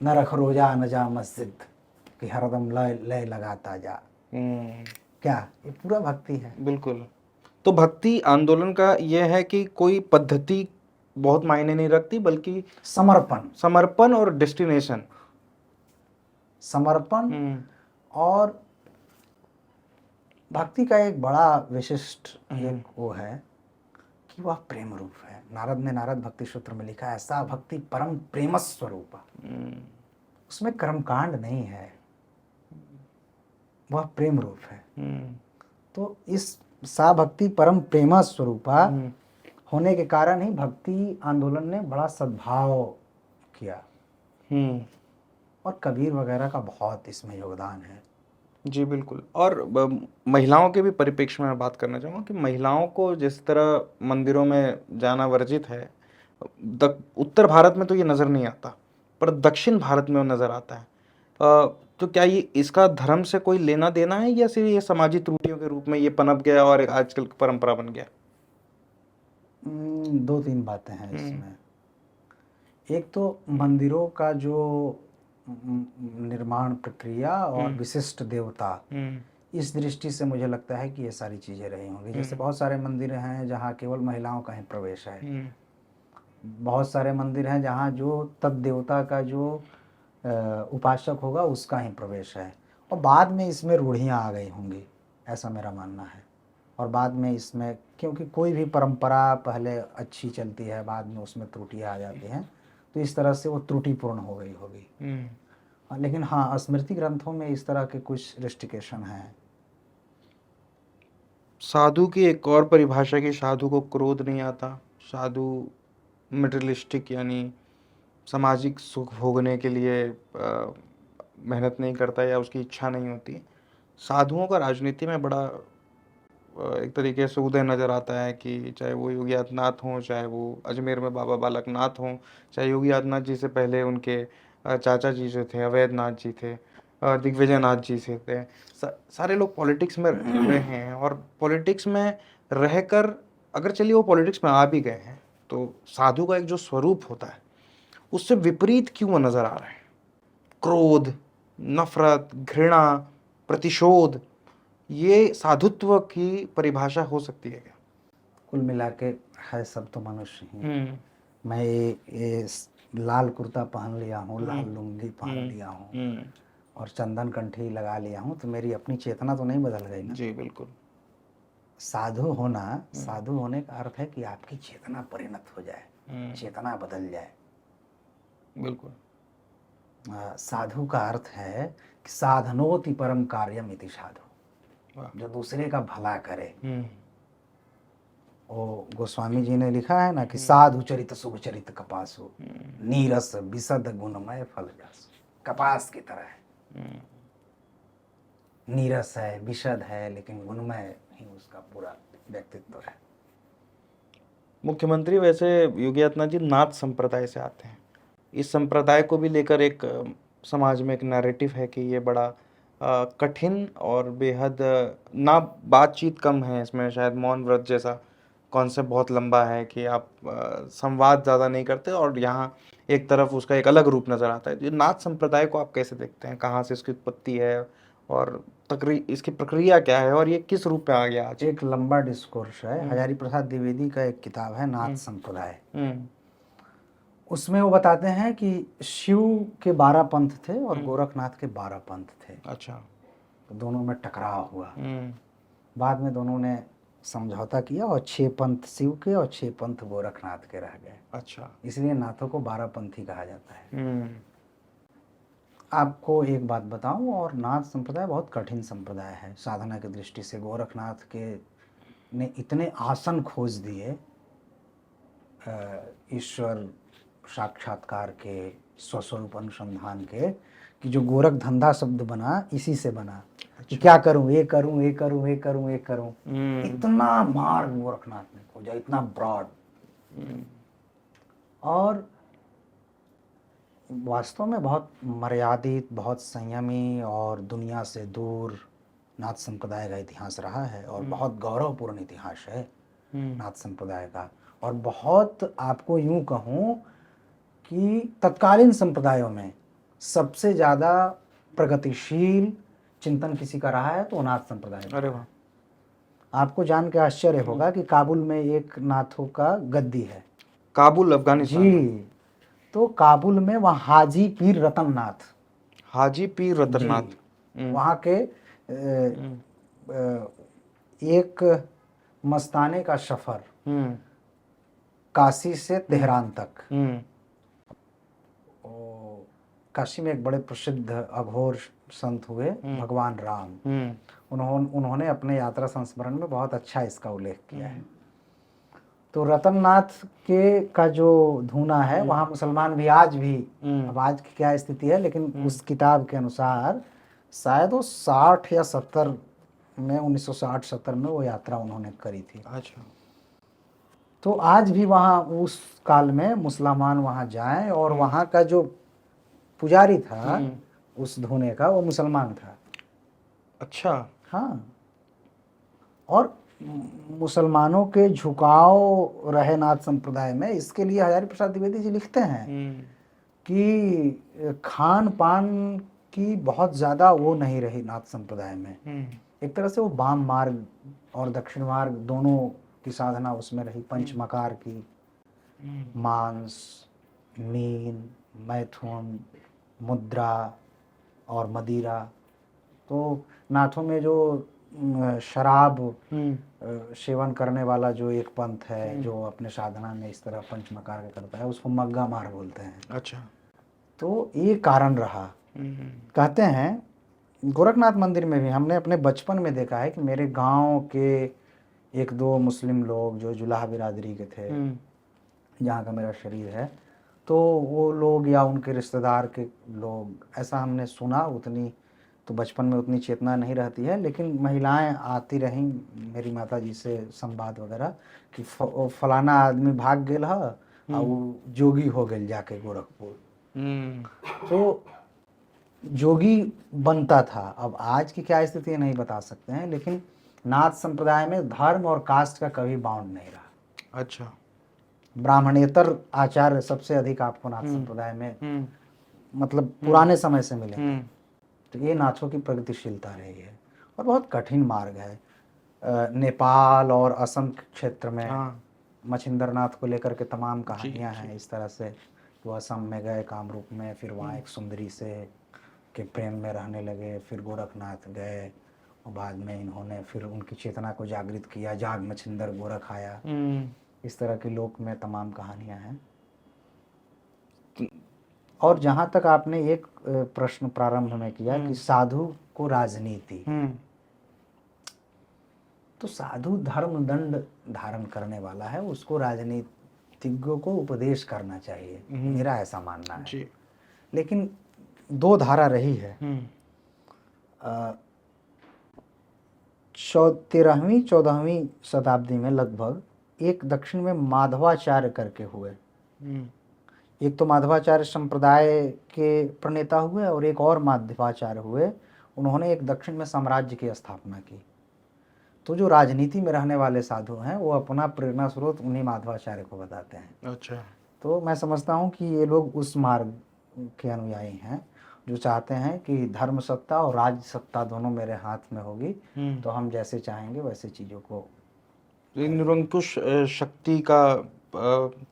न रख रोजा न जा मस्जिद कि हरदम लय लगाता जा। क्या ये पूरा भक्ति है? बिल्कुल। तो भक्ति आंदोलन का यह है कि कोई पद्धति बहुत मायने नहीं रखती, बल्कि समर्पण और डेस्टिनेशन, समर्पण। और भक्ति का एक बड़ा विशिष्ट एक वो है कि वह प्रेम रूप है। नारद ने नारद भक्ति सूत्र में लिखा है, ऐसा भक्ति परम प्रेम स्वरूप। उसमें कर्मकांड नहीं है, वह प्रेम रूप है। तो इस सा भक्ति परम प्रेम स्वरूपा होने के कारण ही भक्ति आंदोलन ने बड़ा सद्भाव किया। और कबीर वगैरह का बहुत इसमें योगदान है। जी बिल्कुल। और महिलाओं के भी परिप्रेक्ष्य में मैं बात करना चाहूँगा कि महिलाओं को जिस तरह मंदिरों में जाना वर्जित है, उत्तर भारत में तो ये नज़र नहीं आता, पर दक्षिण भारत में वो नज़र आता है। तो क्या ये इसका धर्म से कोई लेना देना है, या सिर्फ ये समाजी त्रुटियों के रूप में ये पनप गया और एक आजकल की परंपरा बन गया? 2-3 बातें हैं इसमें। एक तो मंदिरों का जो निर्माण प्रक्रिया और विशिष्ट देवता, इस दृष्टि से मुझे लगता है कि ये सारी चीज़ें रही होंगी। जैसे बहुत सारे मंदिर हैं जहाँ केवल महिलाओं का ही प्रवेश है, बहुत सारे मंदिर हैं जहाँ जो तद देवता का जो उपासक होगा उसका ही प्रवेश है, और बाद में इसमें रूढ़ियाँ आ गई होंगी, ऐसा मेरा मानना है। और बाद में इसमें, क्योंकि कोई भी परंपरा पहले अच्छी चलती है, बाद में उसमें त्रुटियाँ आ जाती हैं, तो इस तरह से वो त्रुटिपूर्ण हो गई होगी। लेकिन हाँ, स्मृति ग्रंथों में इस तरह के कुछ रिस्ट्रिक्शन हैं। साधु की एक और परिभाषा की, साधु को क्रोध नहीं आता, साधु मटेरियलिस्टिक यानी सामाजिक सुख भोगने के लिए मेहनत नहीं करता या उसकी इच्छा नहीं होती। साधुओं का राजनीति में बड़ा एक तरीके से उदय नज़र आता है कि चाहे वो योगी आदित्यनाथ हों, चाहे वो अजमेर में बाबा बालक नाथ हों, चाहे योगी आदित्यनाथ जी से पहले उनके चाचा जी जो थे अवैध नाथ जी थे, दिग्विजय नाथ जी से थे। सारे लोग पॉलिटिक्स में रहे हैं और पॉलिटिक्स में रहकर अगर चलिए वो पॉलिटिक्स में आ भी गए हैं तो साधु का एक जो स्वरूप होता है उससे विपरीत क्यों वो नज़र आ रहे हैं? क्रोध, नफरत, घृणा, प्रतिशोध, ये साधुत्व की परिभाषा हो सकती है क्या? कुल मिला के है सब तो मनुष्य ही। हम्म मैं ये लाल कुर्ता पहन लिया हूँ, लाल हम्म लुंगी पहन लिया हूँ हम्म, और चंदन कंठी लगा लिया हूँ, तो मेरी अपनी चेतना तो नहीं बदल गई ना। जी बिल्कुल। साधु होने का अर्थ है कि आपकी चेतना परिणत हो जाए, चेतना बदल जाए। बिल्कुल। साधु का अर्थ है कि साधनोति परम कार्यम इति साधु, वाह। जो दूसरे का भला करे। हम्म वो गोस्वामी जी ने लिखा है ना कि साधु चरित शुभ चरित कपासु, नीरस विशद गुणमय फल जासु। कपास की तरह है, नीरस है, विशद है, लेकिन गुणमय ही उसका पूरा व्यक्तित्व है। मुख्यमंत्री वैसे योगी आदित्यनाथ जी नाथ संप्रदाय से आते हैं। इस संप्रदाय को भी लेकर एक समाज में एक नैरेटिव है कि ये बड़ा कठिन और बेहद ना बातचीत कम है इसमें, शायद मौन व्रत जैसा कॉन्सेप्ट बहुत लंबा है कि आप संवाद ज़्यादा नहीं करते और यहाँ एक तरफ उसका एक अलग रूप नज़र आता है। ये नाथ संप्रदाय को आप कैसे देखते हैं? कहाँ से इसकी उत्पत्ति है और इसकी प्रक्रिया क्या है और ये किस रूप में आ गया आज? एक लंबा डिस्कोर्स है। हजारी प्रसाद द्विवेदी का एक किताब है नाथ संप्रदाय, उसमें वो बताते हैं कि शिव के 12 पंथ थे और गोरखनाथ के 12 पंथ थे। अच्छा। तो दोनों में टकराव हुआ। बाद में दोनों ने समझौता किया और 6 पंथ शिव के और 6 पंथ गोरखनाथ के रह गए। अच्छा। इसलिए नाथों को 12 पंथी कहा जाता है। आपको एक बात बताऊं, और नाथ संप्रदाय बहुत कठिन संप्रदाय है साधना की दृष्टि से। गोरखनाथ के ने इतने आसन खोज दिए ईश्वर साक्षात्कार के, स्वस्वरूप अनुसंधान के, कि जो गोरख धंधा शब्द बना इसी से बना। कि क्या करूं, ये करूं, ये करूं, ये करूं, ये करूं। इतना मार्ग गोरखनाथ ने खोजा, इतना ब्रॉड। और वास्तव में बहुत मर्यादित, बहुत संयमी और दुनिया से दूर नाथ संप्रदाय का इतिहास रहा है। और बहुत गौरवपूर्ण इतिहास है नाथ संप्रदाय का। और बहुत, आपको यूं कहूं कि तत्कालीन संप्रदायों में सबसे ज़्यादा प्रगतिशील चिंतन किसी का रहा है तो नाथ संप्रदाय। अरे वाह। आपको जान के आश्चर्य होगा कि काबुल में एक नाथों का गद्दी है। काबुल, अफगानिस्तान? जी। तो काबुल में वहाँ हाजी पीर रतन नाथ, हाजी पीर रतन नाथ वहाँ के एक मस्ताने का सफर काशी से तेहरान तक। काशी में एक बड़े प्रसिद्ध अघोर संत हुए भगवान राम। उन्होंने अपने यात्रा संस्मरण में बहुत अच्छा इसका उल्लेख किया है। तो रतननाथ के का जो धूना है वहाँ मुसलमान भी आज भी, अब आज की क्या स्थिति है, लेकिन उस किताब के अनुसार शायद वो 60 या 70 में, 1960-70 में वो यात्रा उन्होंने करी थी। अच्छा। तो आज भी वहाँ उस काल में मुसलमान वहाँ जाएं, और वहाँ का जो पुजारी था उस धूने का, वो मुसलमान था। अच्छा। हाँ। और मुसलमानों के झुकाव रहे नाथ संप्रदाय में, इसके लिए हजारी प्रसाद द्विवेदी जी लिखते हैं कि खान पान की बहुत ज़्यादा वो नहीं रही नाथ संप्रदाय में। एक तरह से वो वाम मार्ग और दक्षिण मार्ग दोनों की साधना उसमें रही। पंचमकार की, मांस, मीन, मैथुन, मुद्रा और मदिरा। तो नाथों में जो शराब सेवन करने वाला जो एक पंथ है जो अपने साधना में इस तरह पंचमकार का करता है, उसको मग्गा मार बोलते हैं। अच्छा। तो ये कारण रहा। कहते हैं गोरखनाथ मंदिर में भी हमने अपने बचपन में देखा है कि मेरे गांव के 1-2 मुस्लिम लोग जो जुलाहा बिरादरी के थे, जहाँ का मेरा शरीर है, तो वो लोग या उनके रिश्तेदार के लोग, ऐसा हमने सुना, उतनी तो बचपन में उतनी चेतना नहीं रहती है, लेकिन महिलाएं आती रहीं मेरी माता जी से संवाद वगैरह कि फलाना आदमी भाग गेल है और वो जोगी हो गेल जाके गोरखपुर। तो जोगी बनता था। अब आज की क्या स्थिति है नहीं बता सकते हैं, लेकिन नाथ संप्रदाय में धर्म और कास्ट का कभी बाउंड नहीं रहा। अच्छा। ब्राह्मणेतर आचार्य सबसे अधिक आपको नाथ संप्रदाय में मतलब पुराने समय से मिलेंगे। तो ये नाथों की प्रगतिशीलता रही है और बहुत कठिन मार्ग है। नेपाल और असम क्षेत्र में मछिंद्र नाथ को लेकर के तमाम कहानियां हैं इस तरह से। वो असम में गए कामरूप में, फिर वहाँ एक सुंदरी से के प्रेम में रहने लगे, फिर गोरखनाथ गए और बाद में इन्होंने फिर उनकी चेतना को जागृत किया, जाग मछिंदर गोरख आया। इस तरह के लोक में तमाम कहानियां हैं। और जहाँ तक आपने एक प्रश्न प्रारंभ में किया कि साधु को राजनीति, तो साधु धर्म दंड धारण करने वाला है, उसको राजनीतिज्ञों को उपदेश करना चाहिए, मेरा ऐसा मानना है जी। लेकिन दो धारा रही है। 13वीं 14वीं शताब्दी में लगभग एक दक्षिण में माधवाचार्य करके हुए। एक तो माधवाचार्य संप्रदाय के प्रणेता हुए और एक और माधवाचार्य हुए। उन्होंने एक दक्षिण में साम्राज्य की स्थापना की। तो जो राजनीति में रहने वाले साधु हैं वो अपना प्रेरणा स्रोत उन्हीं माधवाचार्य को बताते हैं। अच्छा। तो मैं समझता हूँ कि ये लोग उस मार्ग के अनुयायी हैं जो चाहते हैं कि धर्म सत्ता और राज सत्ता दोनों मेरे हाथ में होगी, तो हम जैसे चाहेंगे वैसे चीज़ों को। निरंकुश शक्ति का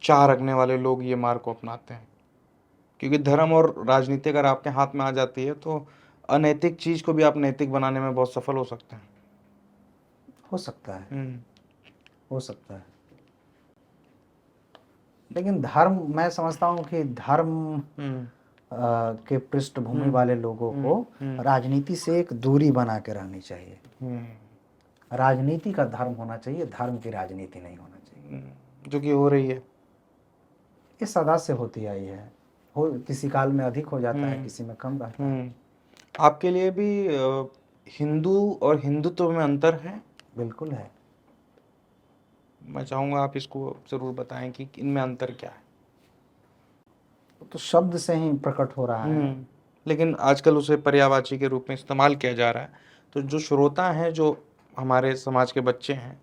चाह रखने वाले लोग ये मार्ग को अपनाते हैं, क्योंकि धर्म और राजनीति अगर आपके हाथ में आ जाती है तो अनैतिक चीज को भी आप नैतिक बनाने में बहुत सफल हो सकते हैं। हो सकता है, हो सकता है। लेकिन धर्म, मैं समझता हूँ कि धर्म के पृष्ठभूमि वाले लोगों को राजनीति से एक दूरी बना के रहनी चाहिए। राजनीति का धर्म होना चाहिए, धर्म की राजनीति नहीं होना चाहिए, जो कि हो रही है। ये सदा से होती आई है। हो किसी काल में अधिक हो जाता है, किसी में कम रहता है। आपके लिए भी हिंदू और हिंदुत्व में अंतर है? बिल्कुल है। मैं चाहूंगा आप इसको जरूर बताएं कि इनमें अंतर क्या है। तो शब्द से ही प्रकट हो रहा है, लेकिन आजकल उसे पर्यायवाची के रूप में इस्तेमाल किया जा रहा है। तो जो श्रोता हैं, जो हमारे समाज के बच्चे हैं,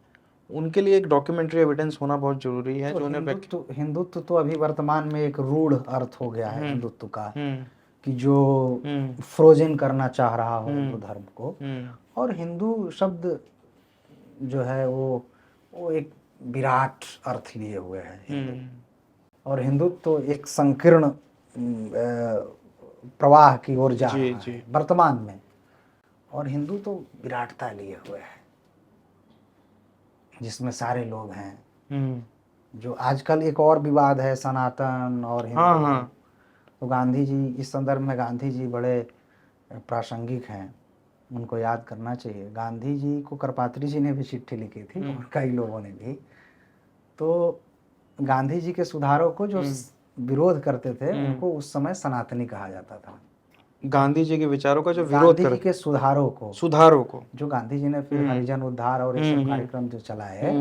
उनके लिए एक डॉक्यूमेंट्री एविडेंस होना बहुत जरूरी है। तो जो उन्हें हिंदुत्व तो अभी वर्तमान में एक रूढ़ अर्थ हो गया है हिंदुत्व का, कि जो फ्रोजन करना चाह रहा हो हिंदू धर्म को। और हिंदू शब्द जो है वो एक विराट अर्थ लिए हुए है। और हिंदुत्व तो एक संकीर्ण प्रवाह की ओर जा रहा है वर्तमान में, और हिंदू तो विराटता लिए हुए है जिसमें सारे लोग हैं। जो आजकल एक और विवाद है सनातन और हिंदू। तो गांधी जी, इस संदर्भ में गांधी जी बड़े प्रासंगिक हैं, उनको याद करना चाहिए। गांधी जी को करपात्री जी ने भी चिट्ठी लिखी थी और कई लोगों ने भी। तो गांधी जी के सुधारों को जो विरोध करते थे उनको उस समय सनातनी कहा जाता था। गांधी जी के विचारों का जो विरोध गांधी जी के सुधारों को जो गांधी जी ने फिर हरिजन उद्धार और ये सब कार्यक्रम जो चलाए,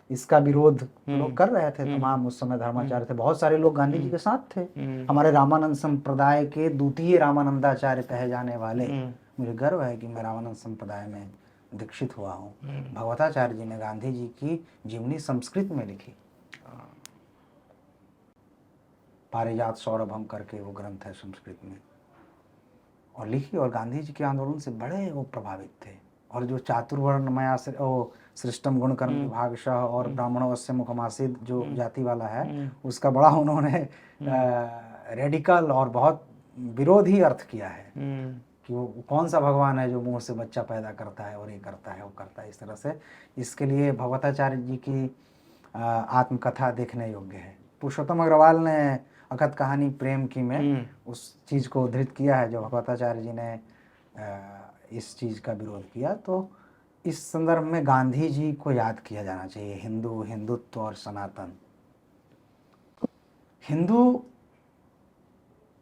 इसका विरोध लोग कर रहे थे। तमाम उस समय धर्माचार्य थे, बहुत सारे लोग गांधी जी के साथ थे। हमारे रामानंद संप्रदाय के द्वितीय रामानंदाचार्य कहे जाने वाले, मुझे गर्व है कि मैं रामानंद संप्रदाय में दीक्षित हुआ हूँ। भगवताचार्य जी ने गांधी जी की जीवनी संस्कृत में लिखी, पारिजात सौरभम करके वो ग्रंथ है संस्कृत में, और लिखी। और गांधी जी के आंदोलन से बड़े वो प्रभावित थे। और जो चातुर्वर्ण मया सृष्टम गुण कर्म विभागशः और ब्राह्मणोऽस्य मुखमासीत् जो जाति वाला है, उसका बड़ा उन्होंने रेडिकल और बहुत विरोधी अर्थ किया है कि वो कौन सा भगवान है जो मुंह से बच्चा पैदा करता है और ये करता है वो करता है, इस तरह से। इसके लिए भगवताचार्य जी की आत्मकथा देखने योग्य है। पुरुषोत्तम अग्रवाल ने अकथ कहानी प्रेम की में उस चीज़ को उद्धृत किया है जो भगवताचार्य जी ने इस चीज़ का विरोध किया। तो इस संदर्भ में गांधी जी को याद किया जाना चाहिए। हिंदू, हिंदुत्व और सनातन। हिंदू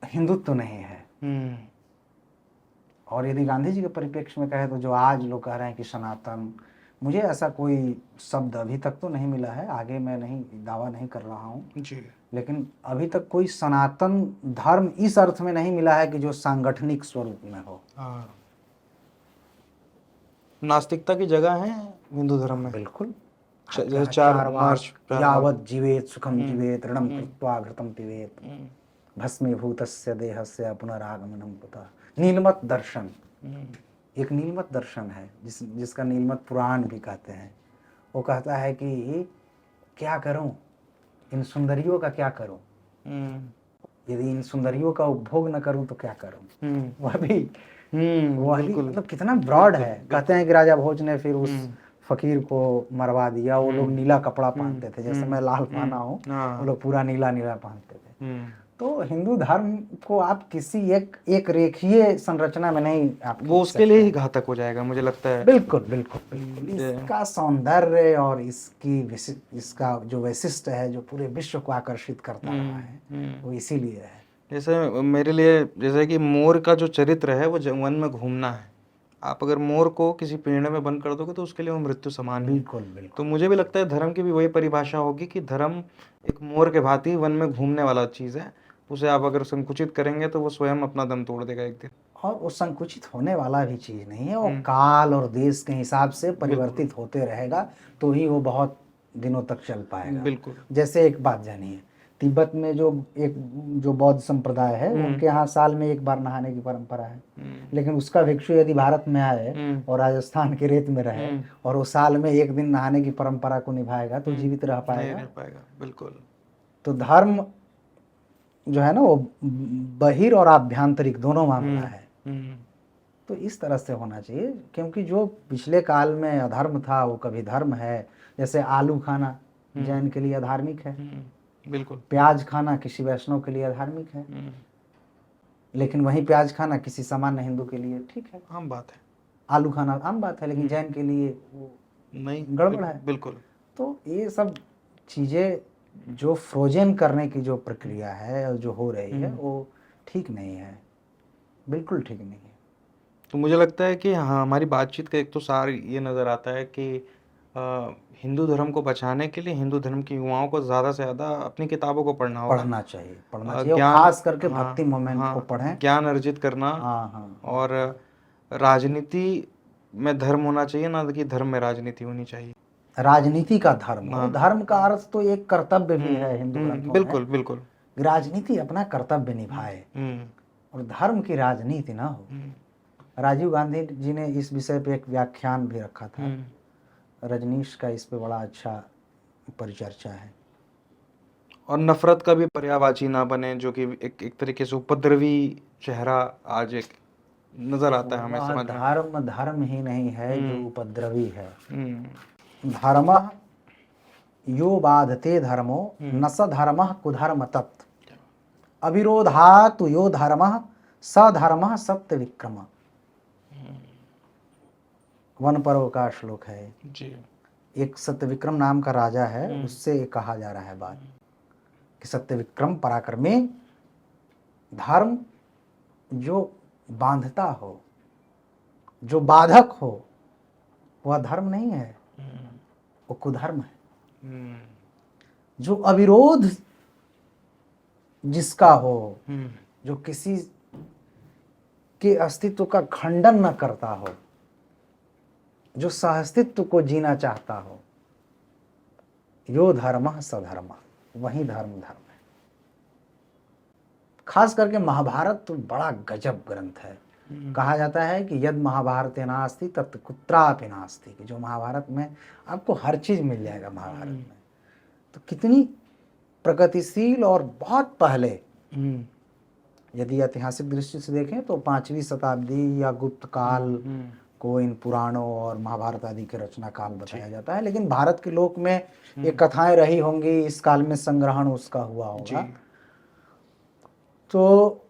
हिंदुत्व नहीं है। हम्म, और यदि गांधी जी के परिप्रेक्ष्य में कहे तो जो आज लोग कह रहे हैं कि सनातन, मुझे ऐसा कोई शब्द अभी तक तो नहीं मिला है, आगे मैं नहीं दावा नहीं कर रहा हूँ, जी। लेकिन अभी तक कोई सनातन धर्म इस अर्थ में नहीं मिला है कि जो सांगठनिक स्वरूप में हो। हाँ, नास्तिकता की जगह है हिंदू धर्म में। बिल्कुल। जैसे 4 मार्च, 4 यावत जीवेत सुखम हम्म, जीवेत ऋणम कृत्वा घृतम पिबेत हम्म, भस्मीभूतस्य देहस्य पुनरागमनम कुतः। नीलमत दर्शन, हम्म, एक नीलमत दर्शन है जिसका नीलमत पुराण भी कहते हैं। वो कहता है कि क्या करूं, इन सुंदरियों का क्या करूं, हम्म, यदि इन सुंदरियों का उपभोग न करूं तो क्या करूं। हम्म, वह भी बिल्कुल। मतलब कितना ब्रॉड है। बिल्कुल। कहते हैं कि राजा भोज ने फिर उस हम्म, फकीर को मरवा दिया। वो लोग नीला कपड़ा हम्म, पहनते थे, जैसे मैं लाल पहना हूँ, वो हाँ, लोग पूरा नीला नीला पहनते थे। हम्म, तो हिंदू धर्म को आप किसी एक रेखीय संरचना में नहीं आप वो खींच उसके लिए सकते ही हैं। घातक हो जाएगा मुझे लगता है। बिल्कुल बिल्कुल बिल्कुल। ये- इसका सौंदर्य और इसका जो वैशिष्ट्य है, जो पूरे विश्व को आकर्षित करता रहा है, वो इसीलिए है। जैसे मेरे लिए, जैसे कि मोर का जो चरित्र है वो वन में घूमना है। आप अगर मोर को किसी पिंजड़े में बंद कर दोगे तो उसके लिए वो मृत्यु समान ही है। बिल्कुल तो बिल्कुल। मुझे भी लगता है धर्म की भी वही परिभाषा होगी कि धर्म एक मोर के भांति वन में घूमने वाला चीज है। उसे आप अगर संकुचित करेंगे तो वो स्वयं अपना दम तोड़ देगा एक दिन। और वो संकुचित होने वाला भी चीज नहीं है, वो काल और देश के हिसाब से परिवर्तित होते रहेगा, तो ही वो बहुत दिनों तक चल पाएगा। बिल्कुल। जैसे एक बात जानिए, तिब्बत में जो बौद्ध संप्रदाय है, उनके यहाँ साल में एक बार नहाने की परंपरा है। लेकिन उसका भिक्षु यदि भारत में आए और राजस्थान के रेत में रहे और वो साल में एक दिन नहाने की परंपरा को निभाएगा तो जीवित रह नहीं पाएगा? रह पाएगा, बिल्कुल। तो धर्म जो है ना, वो बहिर और आभ्यंतरिक दोनों मामला है। तो इस तरह से होना चाहिए, क्योंकि जो पिछले काल में अधर्म था वो कभी धर्म है। जैसे आलू खाना जैन के लिए अधार्मिक है, बिल्कुल। प्याज खाना किसी वैष्णव के लिए अधार्मिक है, लेकिन वही प्याज खाना किसी सामान्य हिंदू के लिए ठीक है। आम बात है। आलू खाना आम बात है, लेकिन जैन के लिए वो नहीं, गड़बड़ है। बिल्कुल। तो ये सब चीजें जो फ्रोजन करने की जो प्रक्रिया है और जो हो रही है, वो ठीक नहीं है, बिल्कुल ठीक नहीं है। तो मुझे लगता है कि हाँ, हमारी बातचीत का एक तो सार ये नज़र आता है कि हिंदू धर्म को बचाने के लिए हिंदू धर्म के युवाओं को ज़्यादा से ज़्यादा अपनी किताबों को पढ़ना होगा। पढ़ना चाहिए और ज्ञान, खास करके हाँ, भक्ति मोमेंट को हाँ, पढ़ें। ज्ञान अर्जित करना। हाँ हाँ। और राजनीति में धर्म होना चाहिए, ना कि धर्म में राजनीति होनी चाहिए। राजनीति का धर्म हो, हाँ। धर्म का अर्थ तो एक कर्तव्य भी है हिंदू ग्रंथों में। बिल्कुल बिल्कुल। राजनीति अपना कर्तव्य निभाए और धर्म की राजनीति ना हो। राजीव गांधी जी ने इस विषय पे एक व्याख्यान भी रखा था, रजनीश का इस पे बड़ा अच्छा परिचर्चा है। और नफरत का भी पर्यायवाची ना बने, जो कि एक तरीके से उपद्रवी चेहरा आज एक नजर आता है हमें समझ में। धर्म ही नहीं है जो उपद्रवी है। धर्म यो बाधते धर्मो न स धर्म कुधर्म तत् अविरोधातु यो धर्म स धर्म सत्य विक्रम। वन पर्व का श्लोक है जी। एक सत्य विक्रम नाम का राजा है, उससे कहा जा रहा है बात कि सत्य विक्रम पराक्रमी, धर्म जो बांधता हो, जो बाधक हो, वह धर्म नहीं है, वो कुधर्म है। जो अविरोध जिसका हो, जो किसी के अस्तित्व का खंडन न करता हो, जो सहअस्तित्व को जीना चाहता हो, यो धर्म सधर्म, वही धर्म है। खास करके महाभारत तो बड़ा गजब ग्रंथ है। कहा जाता है कि यद महाभारत नास्ति तत् कुत्रापि नास्ति, कि जो महाभारत में आपको हर चीज मिल जाएगा महाभारत में। तो कितनी प्रगतिशील, और बहुत पहले यदि ऐतिहासिक दृष्टि से देखें तो 5वीं शताब्दी या गुप्त काल को इन पुराणों और महाभारत आदि के रचना काल बताया जाता है। लेकिन भारत के लोक में ये कथाएं रही होंगी, इस काल में संग्रहण उसका हुआ होगा। तो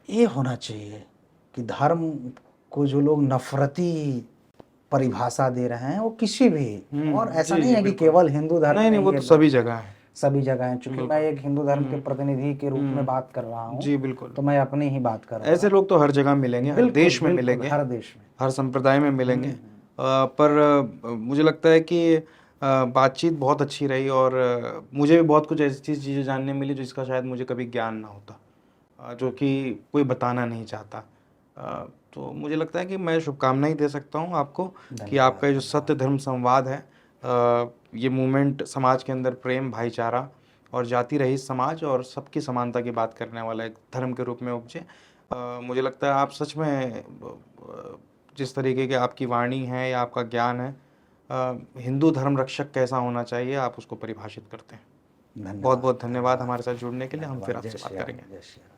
ये होना चाहिए कि धर्म को जो लोग नफरती परिभाषा दे रहे हैं वो किसी भी, और ऐसा नहीं है कि केवल हिंदू धर्म नहीं, में वो तो सभी जगह है। सभी जगह हैं। चूंकि मैं एक हिंदू धर्म के प्रतिनिधि के रूप में बात कर रहा हूँ, जी बिल्कुल। तो मैं अपनी ही बात कर रहा ऐसे लोग तो हर जगह मिलेंगे, हर बिल्कुल, देश में बिल्कुल, मिलेंगे, हर देश में। हर संप्रदाय में मिलेंगे। पर मुझे लगता है कि बातचीत बहुत अच्छी रही और मुझे भी बहुत कुछ ऐसी चीज़ें जानने मिली जिसका शायद मुझे कभी ज्ञान ना होता, जो कि कोई बताना नहीं चाहता। तो मुझे लगता है कि मैं शुभकामनाएं दे सकता हूँ आपको कि धन्यवाद, आपका ये जो सत्य धर्म संवाद है, ये मूवमेंट समाज के अंदर प्रेम, भाईचारा और जाति रहित समाज और सबकी समानता की बात करने वाला एक धर्म के रूप में उपजे। मुझे लगता है आप सच में जिस तरीके की आपकी वाणी है या आपका ज्ञान है, हिंदू धर्म रक्षक कैसा होना चाहिए आप उसको परिभाषित करते हैं। बहुत धन्यवाद, बहुत धन्यवाद हमारे साथ जुड़ने के लिए। हम फिर धन्यवाद। जय आपसे बात श्री राम, करेंगे। जय श्री राम।